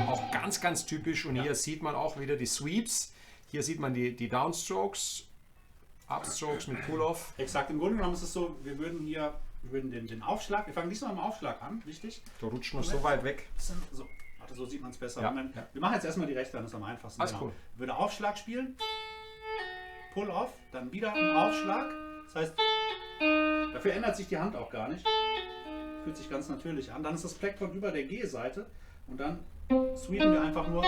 Auch ganz typisch. Und hier sieht man auch wieder die Sweeps. Hier sieht man die Downstrokes, Upstrokes mit Pull-Off. Exakt, im Grunde genommen ist es so, wir würden den Aufschlag, wir fangen diesmal am Aufschlag an, richtig? Du rutscht noch so weit weg. So, warte, so sieht man es besser. Ja, Moment, ja. Wir machen jetzt erstmal die rechte, dann ist am einfachsten. Alles cool. Würde Aufschlag spielen, Pull-Off, dann wieder ein Aufschlag. Das heißt, dafür ändert sich die Hand auch gar nicht. Fühlt sich ganz natürlich an. Dann ist das Plektron über der G-Seite und dann sweepen wir einfach nur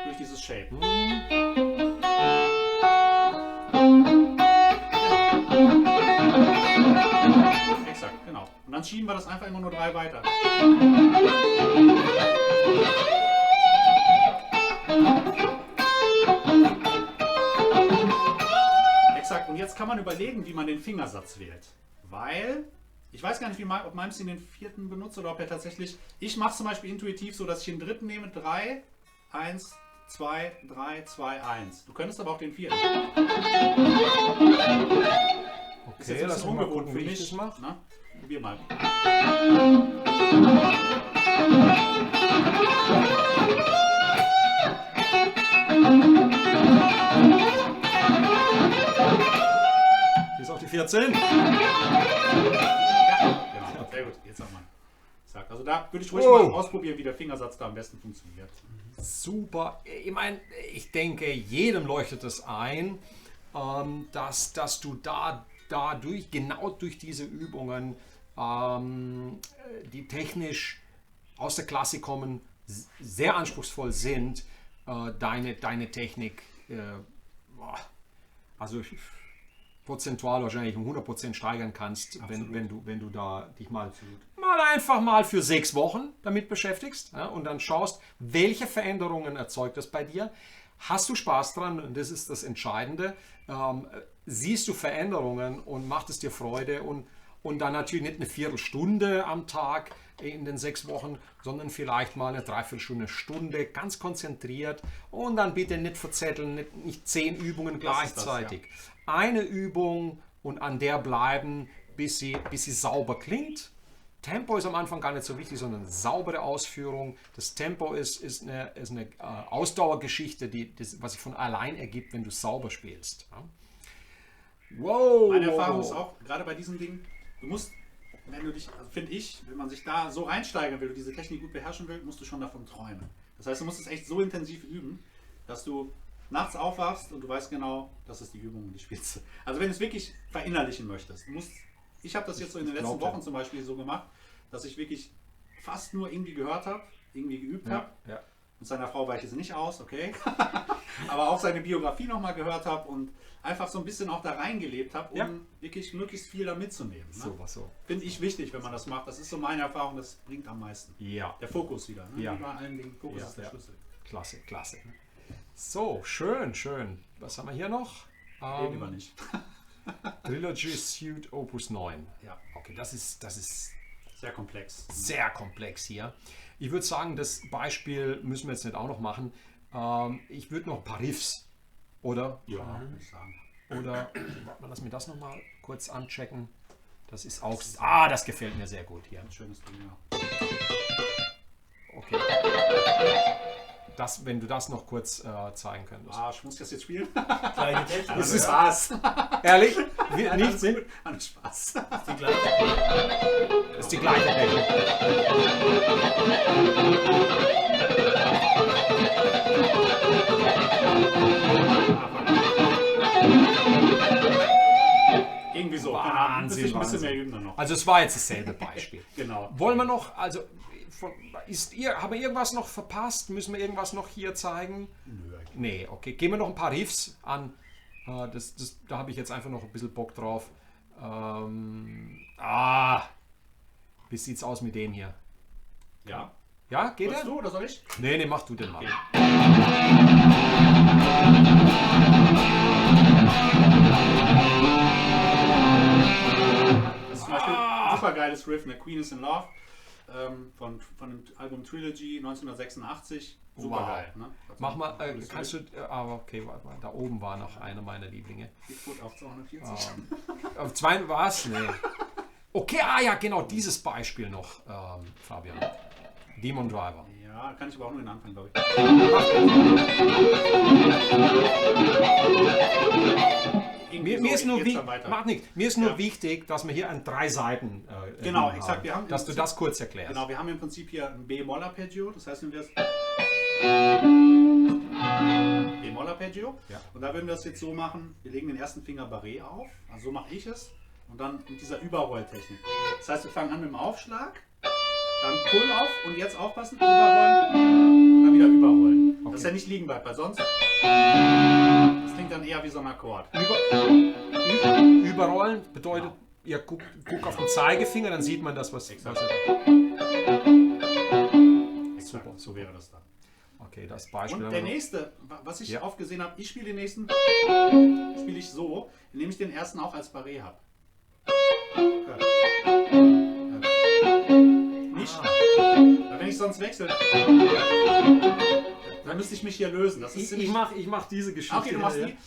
durch dieses Shape. dann schieben wir das einfach immer nur 3 weiter. Exakt, und jetzt kann man überlegen, wie man den Fingersatz wählt. Weil, ich weiß gar nicht, ob Malmsteen den 4. benutzt oder ob er tatsächlich... Ich mache es zum Beispiel intuitiv so, dass ich den 3. nehme, 3, 1, 2, 3, 2, 1. Du könntest aber auch den 4. Okay, lass uns mal gucken, wie ich das mache. Na? Probier mal. Hier ist auch die 14. Ja, genau. Sehr gut. Jetzt haben wir. Also da würde ich ruhig mal ausprobieren, wie der Fingersatz da am besten funktioniert. Super. Ich meine, ich denke, jedem leuchtet es ein, dass du dadurch, genau durch diese Übungen, die technisch aus der Klasse kommen, sehr anspruchsvoll sind, deine Technik, also prozentual wahrscheinlich um 100% steigern kannst, wenn du da dich mal einfach mal für 6 Wochen damit beschäftigst, ja, und dann schaust, welche Veränderungen erzeugt das bei dir. Hast du Spaß dran? Und das ist das Entscheidende. Siehst du Veränderungen und macht es dir Freude und dann natürlich nicht eine Viertelstunde am Tag in den 6 Wochen, sondern vielleicht mal eine Dreiviertelstunde, Stunde, ganz konzentriert und dann bitte nicht verzetteln, nicht 10 Übungen gleichzeitig. Das, ja. Eine Übung und an der bleiben, bis sie sauber klingt. Tempo ist am Anfang gar nicht so wichtig, sondern saubere Ausführung. Das Tempo ist eine Ausdauergeschichte, was sich von allein ergibt, wenn du sauber spielst. Ja? Wow! Meine Erfahrung ist auch, gerade bei diesen Dingen, du musst, wenn du dich, also finde ich, wenn man sich da so reinsteigern will, du diese Technik gut beherrschen will, musst du schon davon träumen. Das heißt, du musst es echt so intensiv üben, dass du nachts aufwachst und du weißt genau, das ist die Übung und die spielst du. Also wenn du es wirklich verinnerlichen möchtest, ich habe das jetzt so in den letzten Wochen zum Beispiel so gemacht, dass ich wirklich fast nur irgendwie gehört habe, irgendwie geübt habe. Ja. Mit seiner Frau weiche ich nicht aus, okay. Aber auch seine Biografie nochmal gehört habe und einfach so ein bisschen auch da reingelebt habe, um wirklich möglichst viel da mitzunehmen. Ne? So. Finde ich wichtig, wenn man das macht. Das ist so meine Erfahrung, das bringt am meisten. Ja. Der Fokus wieder. Ne? Ja. Wie bei allen Dingen, Fokus ist der Schlüssel. Klasse. So, schön. Was haben wir hier noch? Reden wir nicht. Trilogy Suite Opus 9. Ja. Okay, das ist Sehr komplex. sehr komplex hier. Ich würde sagen, das Beispiel müssen wir jetzt nicht auch noch machen. Ich würde noch ein paar Riffs, oder? Ja, würde ich sagen. Oder, warte mal, lass mir das nochmal kurz anchecken. Das ist auch, das gefällt mir sehr gut hier. Ein schönes Ding, ja. Okay. Wenn du das noch kurz zeigen könntest. Ich muss das jetzt spielen? Gleiche Technik. Das ist Spaß. Ehrlich? Ja, Nicht alles Sinn? gut. Alles Spaß. Die gleiche. Das ist die gleiche Technik. Irgendwie so. Wahnsinn, Ein bisschen Wahnsinn. mehr üben dann noch. Also es war jetzt dasselbe Beispiel. Genau. Wollen wir noch, also haben wir irgendwas noch verpasst? Müssen wir irgendwas noch hier zeigen? Nö, eigentlich. Nee, okay. Gehen wir noch ein paar Riffs an. Da habe ich jetzt einfach noch ein bisschen Bock drauf. Wie sieht's aus mit dem hier? Ja. Ja, geht Willst der? du oder soll ich? Nee, mach du den mal. Okay. Das ist zum Beispiel ein super geiles Riff, eine Queen is in Love von dem Album Trilogy 1986. Super Wow. geil. Ne? Mach mal, Cooles kannst Riff. du, aber okay, warte mal, da oben war noch einer meiner Lieblinge. Bigfoot auf 240. Auf 2 war es? Nee. Okay, ja, genau, dieses Beispiel noch, Fabian. Demon Driver. Ja, kann ich aber auch nur den Anfang, glaube ich. Mir ist nur, Macht mir ist nur wichtig, dass wir hier an 3 Seiten Genau, haben, exakt. Wir haben dass du das kurz erklärst. Genau, wir haben im Prinzip hier ein B-Moll-Arpeggio, das heißt, wenn wir das B-Moll-Arpeggio, Ja. und da würden wir das jetzt so machen, wir legen den ersten Finger barré auf, also so mache ich es, und dann mit dieser Überrolltechnik. Das heißt, wir fangen an mit dem Aufschlag, dann Pull auf und jetzt aufpassen, überrollen und dann wieder überrollen. Okay. Dass er nicht liegen bleibt, weil sonst das klingt dann eher wie so ein Akkord. Überrollen bedeutet, ihr guckt auf den Zeigefinger, dann sieht man das, was Exakt. Super, So wäre das dann. Okay, das Beispiel. Und der nächste, was ich Ja. aufgesehen habe, ich spiele den nächsten, spiele ich so, indem ich den ersten auch als Barré habe. Nicht? Weil wenn ich sonst wechsle, dann müsste ich mich hier lösen. Das ist Ich ziemlich. mach diese Geschichte. Okay, du machst ja. die.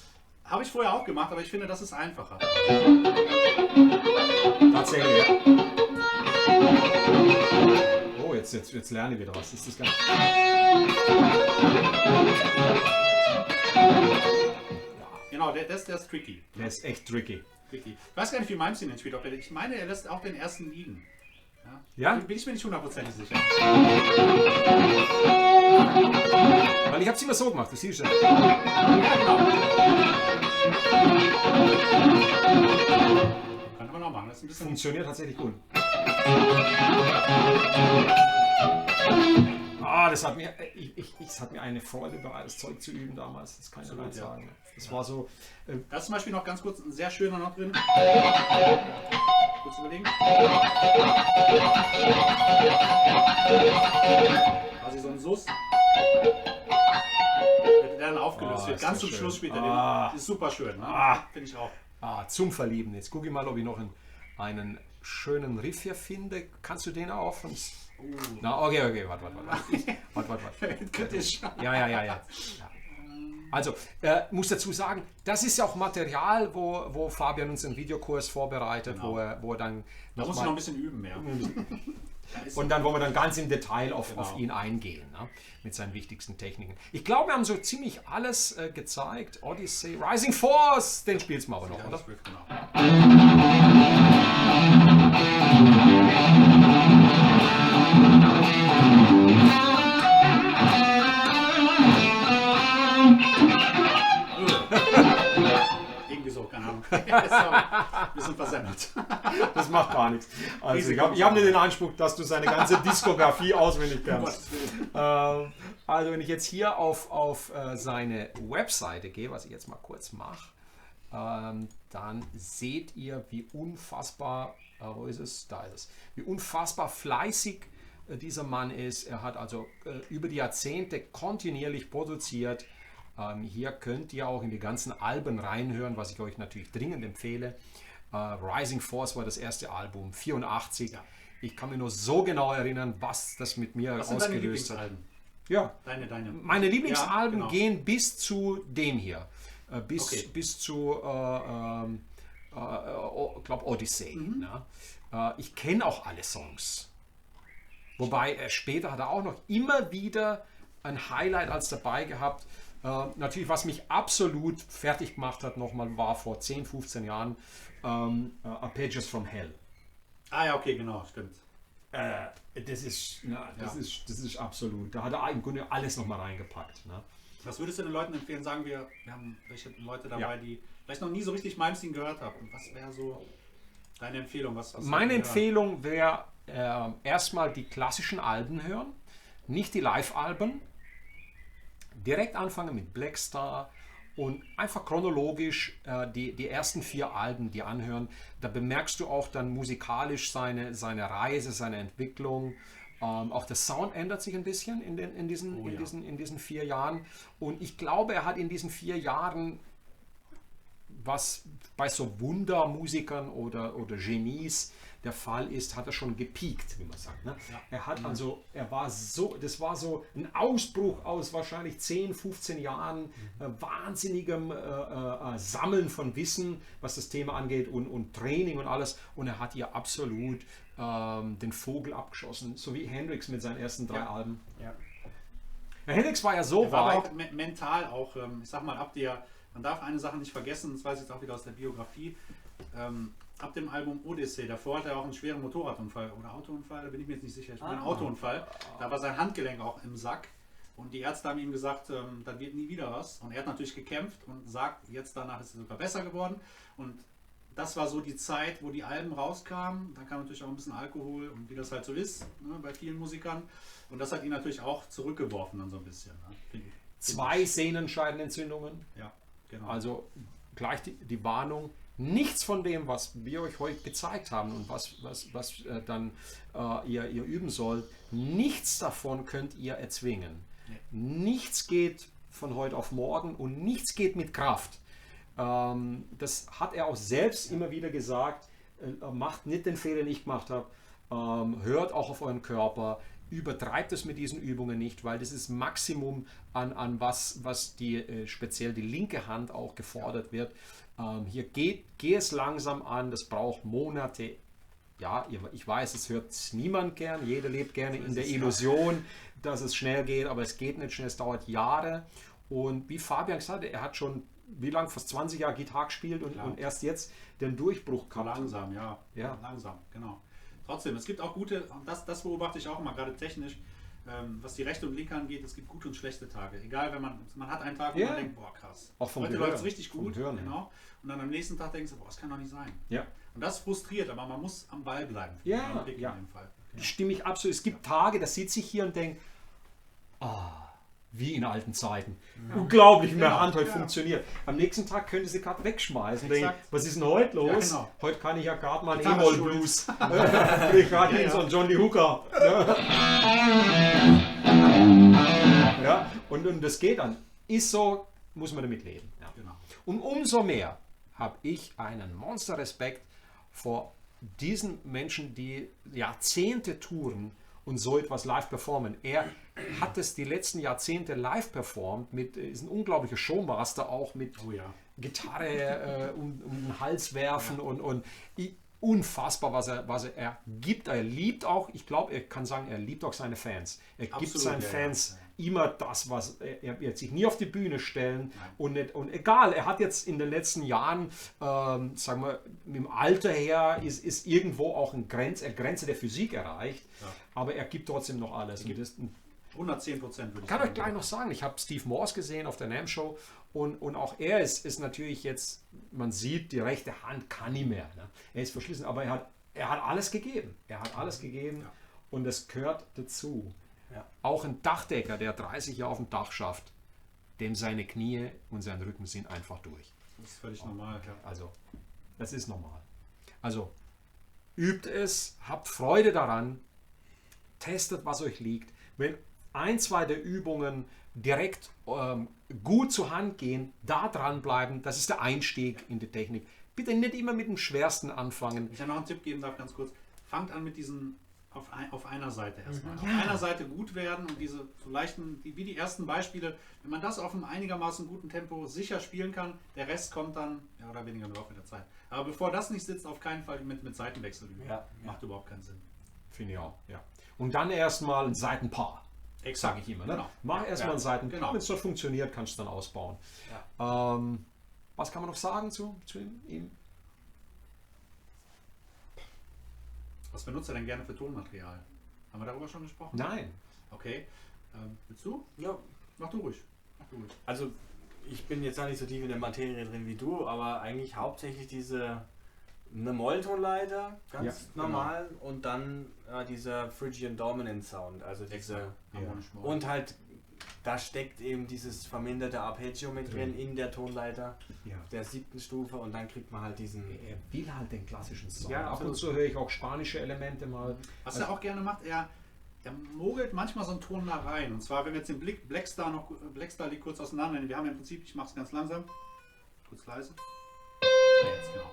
Habe ich vorher auch gemacht, aber ich finde, das ist einfacher. Tatsächlich, ja. Oh, jetzt lerne ich wieder was. Ist das ganz. Genau, der ist tricky. Der ist echt tricky. tricky. Ich weiß gar nicht, wie Malmsteen den spielt. Ich meine, er lässt auch den ersten liegen. Ja? Bin ich mir nicht hundertprozentig sicher. Weil ich hab's immer so gemacht, das siehst du. Ja, genau. Könnte man auch machen. Das ist ein bisschen. Funktioniert tatsächlich gut. Das hat mir, es hat mir eine Freude, über alles Zeug zu üben damals. Das kann ich Absolut, nicht ja. sagen. Das war so. Da ist zum Beispiel noch ganz kurz ein sehr schöner noch drin. Kurz überlegen. Quasi so ein Suss. Der dann aufgelöst wird. ist Ganz das zum schön. Schluss spielt er den. Ist super schön. Ne? Finde ich auch. Zum Verlieben. Jetzt gucke ich mal, ob ich noch einen schönen Riff hier finde. Kannst du den auch? Na, okay, warte. Kritisch. Ja. Also, muss dazu sagen, das ist ja auch Material, wo Fabian uns einen Videokurs vorbereitet, Genau. wo er dann Da muss ich noch ein bisschen üben, ja. und dann, wo wir dann ganz im Detail auf Genau. ihn eingehen, ne? Mit seinen wichtigsten Techniken. Ich glaube, wir haben so ziemlich alles gezeigt. Odyssey, Rising Force, den spielst du mal aber noch, Ja, oder? das wird genau. Irgendwie so, keine Ahnung. Ein bisschen versemmelt. Das macht gar nichts. Also, ich hab nicht den Anspruch, dass du seine ganze Diskografie auswendig kannst. Also wenn ich jetzt hier auf seine Webseite gehe, was ich jetzt mal kurz mache, dann seht ihr, wie unfassbar, wo ist es? Da ist es. Wie unfassbar fleißig dieser Mann ist. Er hat also über die Jahrzehnte kontinuierlich produziert. Hier könnt ihr auch in die ganzen Alben reinhören, was ich euch natürlich dringend empfehle. Rising Force war das erste Album, 84. Ja. Ich kann mich nur so genau erinnern, was das mit mir Was sind deine ausgelöst hat. Lieblingsalben? Ja, Deine. meine Lieblingsalben Ja, genau. gehen bis zu dem hier. Okay. Bis zu, glaube Odyssey. Ne? Ich kenne auch alle Songs. Wobei später hat er auch noch immer wieder ein Highlight als dabei gehabt. Natürlich, was mich absolut fertig gemacht hat, nochmal war vor 10, 15 Jahren Arpeggios from Hell. Ah ja, okay, genau, stimmt. Das ist absolut. Da hat er im Grunde alles nochmal reingepackt. Ne? Was würdest du den Leuten empfehlen? Sagen wir haben welche Leute dabei, Ja. die vielleicht noch nie so richtig Malmsteen gehört haben. Und was wäre so deine Empfehlung? Was Meine Empfehlung wäre erstmal die klassischen Alben hören, nicht die Live-Alben. Direkt anfangen mit Black Star und einfach chronologisch die ersten 4 Alben die anhören. Da bemerkst du auch dann musikalisch seine Reise, seine Entwicklung. Auch der Sound ändert sich ein bisschen in diesen 4 Jahren. Und ich glaube, er hat in diesen 4 Jahren, was bei so Wundermusikern oder Genies der Fall ist, hat er schon gepiekt, wie man sagt. Ne? Ja. Er hat das war so ein Ausbruch aus wahrscheinlich 10, 15 Jahren wahnsinnigem Sammeln von Wissen, was das Thema angeht und Training und alles. Und er hat hier absolut den Vogel abgeschossen, so wie Hendrix mit seinen ersten 3 Alben. Ja. Ja, Hendrix war ja so war aber weit. auch mental auch, ich sag mal, man darf eine Sache nicht vergessen, das weiß ich jetzt auch wieder aus der Biografie, ab dem Album Odyssey, davor hat er auch einen schweren Motorradunfall oder Autounfall, da bin ich mir jetzt nicht sicher, ich meine Autounfall, da war sein Handgelenk auch im Sack und die Ärzte haben ihm gesagt, da wird nie wieder was und er hat natürlich gekämpft und sagt, jetzt danach ist es sogar besser geworden und das war so die Zeit, wo die Alben rauskamen, da kam natürlich auch ein bisschen Alkohol und wie das halt so ist, ne, bei vielen Musikern und das hat ihn natürlich auch zurückgeworfen dann so ein bisschen. Ne? 2 Sehnenscheidenentzündungen. Ja, genau. Also gleich die Warnung, Nichts von dem, was wir euch heute gezeigt haben und was dann ihr üben sollt, nichts davon könnt ihr erzwingen. Nichts geht von heute auf morgen und nichts geht mit Kraft. Das hat er auch selbst immer wieder gesagt. Macht nicht den Fehler, den ich gemacht habe. Hört auch auf euren Körper. Übertreibt es mit diesen Übungen nicht, weil das ist Maximum an was speziell die linke Hand auch gefordert wird. Hier geh es langsam an, das braucht Monate. Ja, ich weiß, es hört niemand gern, jeder lebt gerne in der Illusion, dass es schnell geht, aber es geht nicht schnell, es dauert Jahre. Und wie Fabian gesagt hat, er hat schon, wie lange, fast 20 Jahre Gitarre gespielt und erst jetzt den Durchbruch gehabt. Langsam, ja. Langsam, genau. Trotzdem, es gibt auch gute, und das beobachte ich auch immer, gerade technisch, was die rechte und linke angeht, es gibt gute und schlechte Tage. Egal, wenn man hat einen Tag, wo man denkt, boah krass, auch heute läuft es richtig gut, genau. Und dann am nächsten Tag denkst du, boah, das kann doch nicht sein. Ja. Und das frustriert, aber man muss am Ball bleiben. Ja. In dem Fall. Stimme ich absolut. Es gibt Tage, da sitze ich hier und denke, wie in alten Zeiten. Unglaublich, wie meine Hand heute funktioniert. Am nächsten Tag könnte sie gerade wegschmeißen. Denke, was ist denn heute los? Ja, genau. Heute kann ich ja gerade mal einen E-Moll-Blues. Ich gerade hin, so ein Johnny Hooker. Ja, und das geht dann. Ist so, muss man damit leben. Ja. Genau. Und umso mehr habe ich einen Monster-Respekt vor diesen Menschen, die Jahrzehnte touren und so etwas live performen. Er hat es die letzten Jahrzehnte live performt, ist ein unglaublicher Showmaster auch mit Gitarre um den Hals werfen und unfassbar, was er gibt. Er liebt auch, ich glaube, er kann sagen, er liebt auch seine Fans. Er gibt seinen Fans immer das, was er wird sich nie auf die Bühne stellen und egal, er hat jetzt in den letzten Jahren, sagen wir, mit dem Alter her ist irgendwo auch eine Grenze der Physik erreicht, aber er gibt trotzdem noch alles. 110% würde ich sagen. Ich kann euch gleich noch sagen, ich habe Steve Morse gesehen auf der NAMM Show und auch er ist natürlich jetzt, man sieht, die rechte Hand kann nicht mehr. Ne? Er ist verschlissen, aber er hat alles gegeben. Er hat alles gegeben und das gehört dazu. Ja. Auch ein Dachdecker, der 30 Jahre auf dem Dach schafft, dem seine Knie und sein Rücken sind einfach durch. Das ist völlig normal. Ja. Also, das ist normal. Also, übt es, habt Freude daran, testet, was euch liegt. Wenn ein, zwei der Übungen direkt gut zur Hand gehen, da dranbleiben, das ist der Einstieg in die Technik. Bitte nicht immer mit dem Schwersten anfangen. Wenn ich ja noch einen Tipp geben darf, ganz kurz, fangt an mit diesen auf einer Seite erstmal. Auf einer Seite gut werden und diese so leichten, wie die ersten Beispiele, wenn man das auf einem einigermaßen guten Tempo sicher spielen kann, der Rest kommt dann mehr oder weniger im Laufe der Zeit. Aber bevor das nicht sitzt, auf keinen Fall mit Seitenwechsel üben. Macht überhaupt keinen Sinn. Finde ich auch, ja. Und dann erstmal ein Seitenpaar. Sage ich immer. Ne? Genau. Mach erstmal ein Seitenpaar. Wenn es dort funktioniert, kannst du dann ausbauen. Ja. Was kann man noch sagen zu ihm? Was benutzt er denn gerne für Tonmaterial? Haben wir darüber schon gesprochen? Nein. Okay. Willst du? Ja. Mach du ruhig. Also, ich bin jetzt da nicht so tief in der Materie drin wie du, aber eigentlich hauptsächlich eine Molltonleiter, ganz normal, und dann dieser Phrygian Dominant Sound, also diese und halt da steckt eben dieses verminderte Arpeggio mit drin in der Tonleiter der 7. Stufe und dann kriegt man halt diesen... Er will halt den klassischen Sound. Ja, ab und zu höre ich auch spanische Elemente mal. Was er auch gerne macht, er mogelt manchmal so einen Ton da rein. Und zwar, wenn wir jetzt den Blackstar liegt kurz auseinander nehmen. Wir haben im Prinzip, ich mache es ganz langsam, kurz leise. Jetzt genau.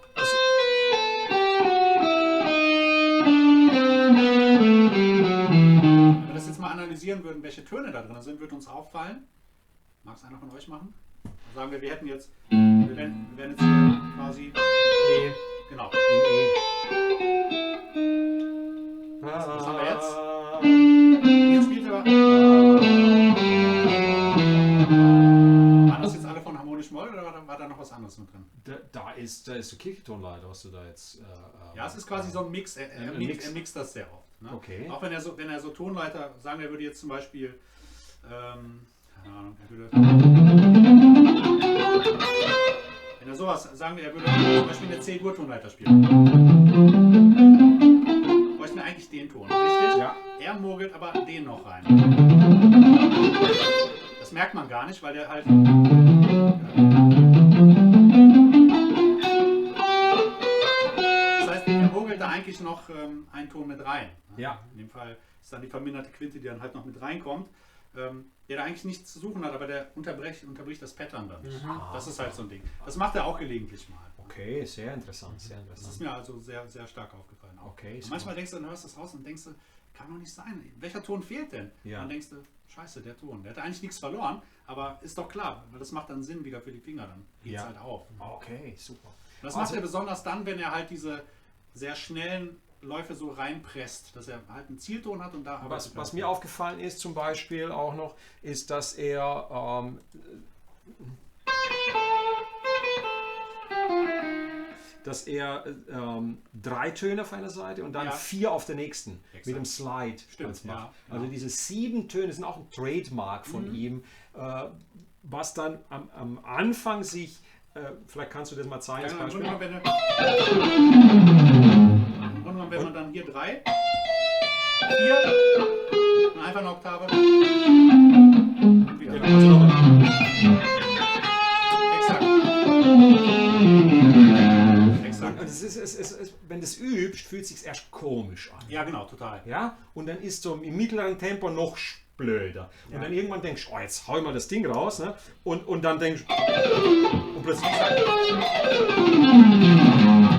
Wenn wir das jetzt mal analysieren würden, welche Töne da drin sind, würde uns auffallen. Mag es einer von euch machen? Dann sagen wir hätten jetzt, wir werden jetzt hier quasi E. Genau. E. Was haben wir jetzt? Jetzt spielt er. Waren das jetzt alle von harmonisch Moll oder war da noch was anderes mit drin? Da ist die Kirchentonleiter, was du da jetzt... ja, es ist quasi so ein Mix. Er mixt das sehr oft. Ne? Okay. Auch wenn er so Tonleiter, sagen wir, würde jetzt zum Beispiel, keine Ahnung, wenn er sowas, sagen wir, er würde zum Beispiel eine C-Dur-Tonleiter spielen. Bräuchten wir eigentlich den Ton, richtig? Ja. Er mogelt aber den noch rein. Das merkt man gar nicht, weil der halt... eigentlich noch einen Ton mit rein. Ja. In dem Fall ist dann die verminderte Quinte, die dann halt noch mit reinkommt, der da eigentlich nichts zu suchen hat, aber der unterbricht das Pattern dann nicht. Das ist halt so ein Ding. Das macht er auch gelegentlich mal. Okay, sehr interessant, sehr Das interessant. ist mir also sehr, sehr stark aufgefallen. Auch. Okay, Und super. manchmal denkst du, dann hörst du das raus und denkst du, kann doch nicht sein. Welcher Ton fehlt denn? Ja. Dann denkst du, scheiße, der Ton. Der hat eigentlich nichts verloren, aber ist doch klar, weil das macht dann Sinn wieder für die Finger. Dann geht es Ja. halt auf. Okay, super. Und das macht er besonders dann, wenn er halt diese sehr schnellen Läufe so reinpresst, dass er halt einen Zielton hat und da Was mir aufgefallen ist zum Beispiel auch noch, ist, dass er drei Töne auf einer Seite und dann Ja. 4 auf der nächsten Exakt. mit dem Slide Stimmt, ganz macht. ja, Also ja. diese 7 Töne sind auch ein Trademark von ihm, was dann am Anfang sich, vielleicht kannst du das mal zeigen, Ja, als im Beispiel. Grunde genommen, wenn man dann hier 3, 4 und einfach eine Oktave. Ja, Genau. also nochmal. Exakt. Und wenn du es übst, fühlt es sich erst komisch an. Ja, genau, total. Ja? Und dann ist so im mittleren Tempo noch blöder. Und Ja. dann irgendwann denkst du, oh, jetzt hau ich mal das Ding raus. Ne? Und dann denkst du, und plötzlich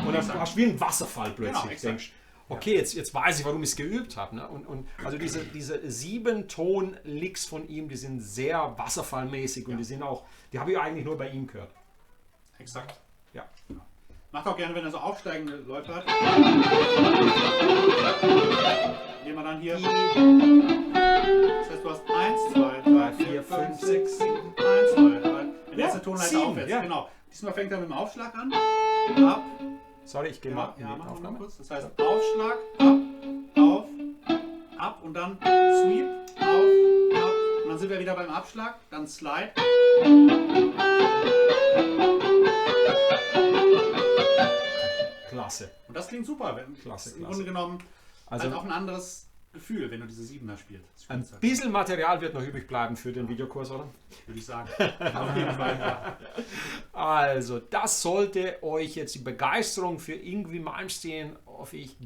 und dann hast du wie ein Wasserfall plötzlich. Genau, exakt. Denkst, okay, jetzt weiß ich, warum ich es geübt habe. Ne? Und also diese 7 Ton-Licks von ihm, die sind sehr wasserfallmäßig und die habe ich eigentlich nur bei ihm gehört. Exakt. Ja. Macht auch gerne, wenn er so aufsteigende Läufe hat. Nehmen wir dann hier. Das heißt, du hast 1, 2, 3, 4, 5, 6, 7, 1, 2, 3. Wenn der erste Tonleiter 7, aufwärts. ja. Genau. Diesmal fängt er mit dem Aufschlag an. Ab. Sorry, ich gehe mal in Ja, die machen wir mal Aufnahme. kurz. Das heißt, Aufschlag, ab, auf, ab und dann Sweep, auf, ab. Und dann sind wir wieder beim Abschlag. Dann Slide. Klasse. Und das klingt super. Klasse, Im klasse. Grunde genommen Also- halt auch ein anderes Gefühl, wenn du diese Siebener spielst. Ein bisschen Material wird noch übrig bleiben für den Videokurs, oder? Würde ich sagen. Auf jeden Fall. Ja. Also, das sollte euch jetzt die Begeisterung für Yngwie Malmsteen, hoffe ich,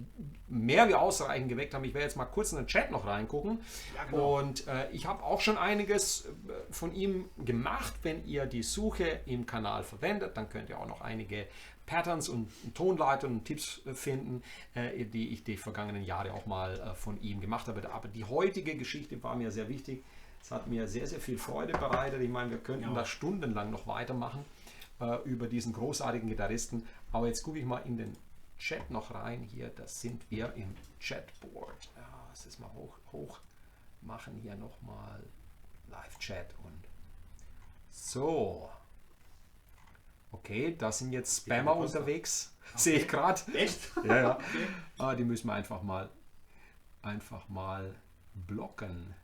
mehr wie ausreichend geweckt haben. Ich werde jetzt mal kurz in den Chat noch reingucken. Ja, genau. Und ich habe auch schon einiges von ihm gemacht. Wenn ihr die Suche im Kanal verwendet, dann könnt ihr auch noch einige Patterns und Tonleitern und Tipps finden, die ich die vergangenen Jahre auch mal von ihm gemacht habe. Aber die heutige Geschichte war mir sehr wichtig. Es hat mir sehr, sehr viel Freude bereitet. Ich meine, wir könnten Ja. da stundenlang noch weitermachen über diesen großartigen Gitarristen. Aber jetzt gucke ich mal in den Chat noch rein. Hier, das sind wir im Chatboard. Ja, das ist mal hoch machen hier nochmal Live-Chat und so. Okay, da sind jetzt Spammer unterwegs. Sehe ich gerade. Echt? Ja, ja. Okay. Die müssen wir einfach mal blocken.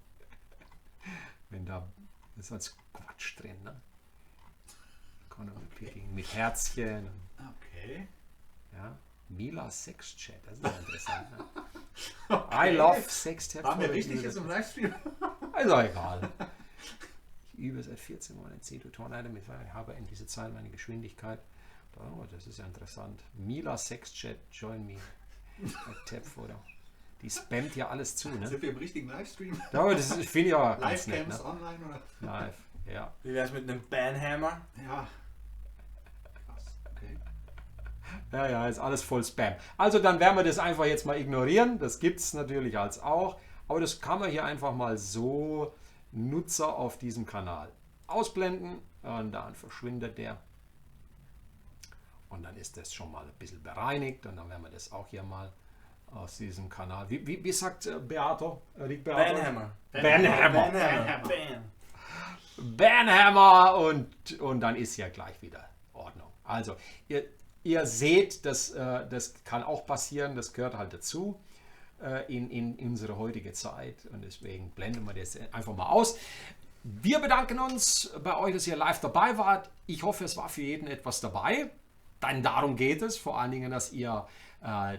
Wenn da ist als Quatsch drin, ne? Picking mit Herzchen. Okay. Ja. Mila Sex Chat, das ist ja interessant. Ne? I love Sex Chat. Waren wir richtig jetzt im Livestream? Also egal. Ich übe seit 14 Monaten C-Tonleiter mit, ich habe in dieser Zeit meine Geschwindigkeit. Oh, das ist ja interessant. Mila Sex Chat, join me. Tab-Foto. Die spammt ja alles zu, ne? Sind wir im richtigen Livestream? Ja, das finde ich ja ganz nett, Livecams ne? online oder? Live, ja. Wie wär's mit einem Banhammer? Ja. Krass. Okay. Ja, ist alles voll Spam. Also dann werden wir das einfach jetzt mal ignorieren. Das gibt es natürlich als auch. Aber das kann man hier einfach mal so Nutzer auf diesem Kanal ausblenden. Und dann verschwindet der. Und dann ist das schon mal ein bisschen bereinigt. Und dann werden wir das auch hier mal aus diesem Kanal. Wie sagt Beato? Rick Beato? Banhammer. Banhammer. Banhammer. Bam. Banhammer und dann ist ja gleich wieder Ordnung. Also ihr seht, das kann auch passieren, das gehört halt dazu in unsere heutige Zeit und deswegen blenden wir das einfach mal aus. Wir bedanken uns bei euch, dass ihr live dabei wart. Ich hoffe, es war für jeden etwas dabei. Dann darum geht es, vor allen Dingen, dass ihr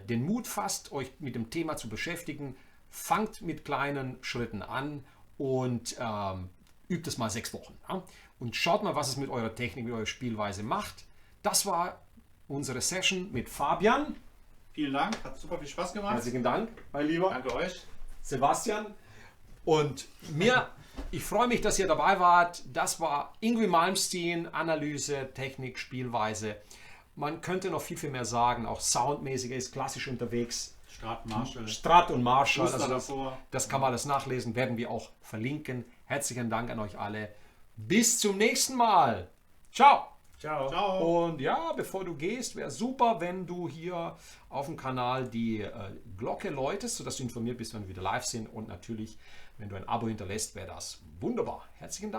den Mut fasst, euch mit dem Thema zu beschäftigen. Fangt mit kleinen Schritten an und übt es mal 6 Wochen. Ja? Und schaut mal, was es mit eurer Technik, mit eurer Spielweise macht. Das war unsere Session mit Fabian. Vielen Dank, hat super viel Spaß gemacht. Herzlichen Dank, mein Lieber. Danke euch. Sebastian. Und ich freue mich, dass ihr dabei wart. Das war Ingrid Malmsteen, Analyse, Technik, Spielweise. Man könnte noch viel, viel mehr sagen. Auch soundmäßig, er ist klassisch unterwegs. Strat und Marshall. Also das kann man alles nachlesen, werden wir auch verlinken. Herzlichen Dank an euch alle. Bis zum nächsten Mal. Ciao. Ciao. Ciao. Und ja, bevor du gehst, wäre super, wenn du hier auf dem Kanal die Glocke läutest, sodass du informiert bist, wenn wir wieder live sind. Und natürlich, wenn du ein Abo hinterlässt, wäre das wunderbar. Herzlichen Dank.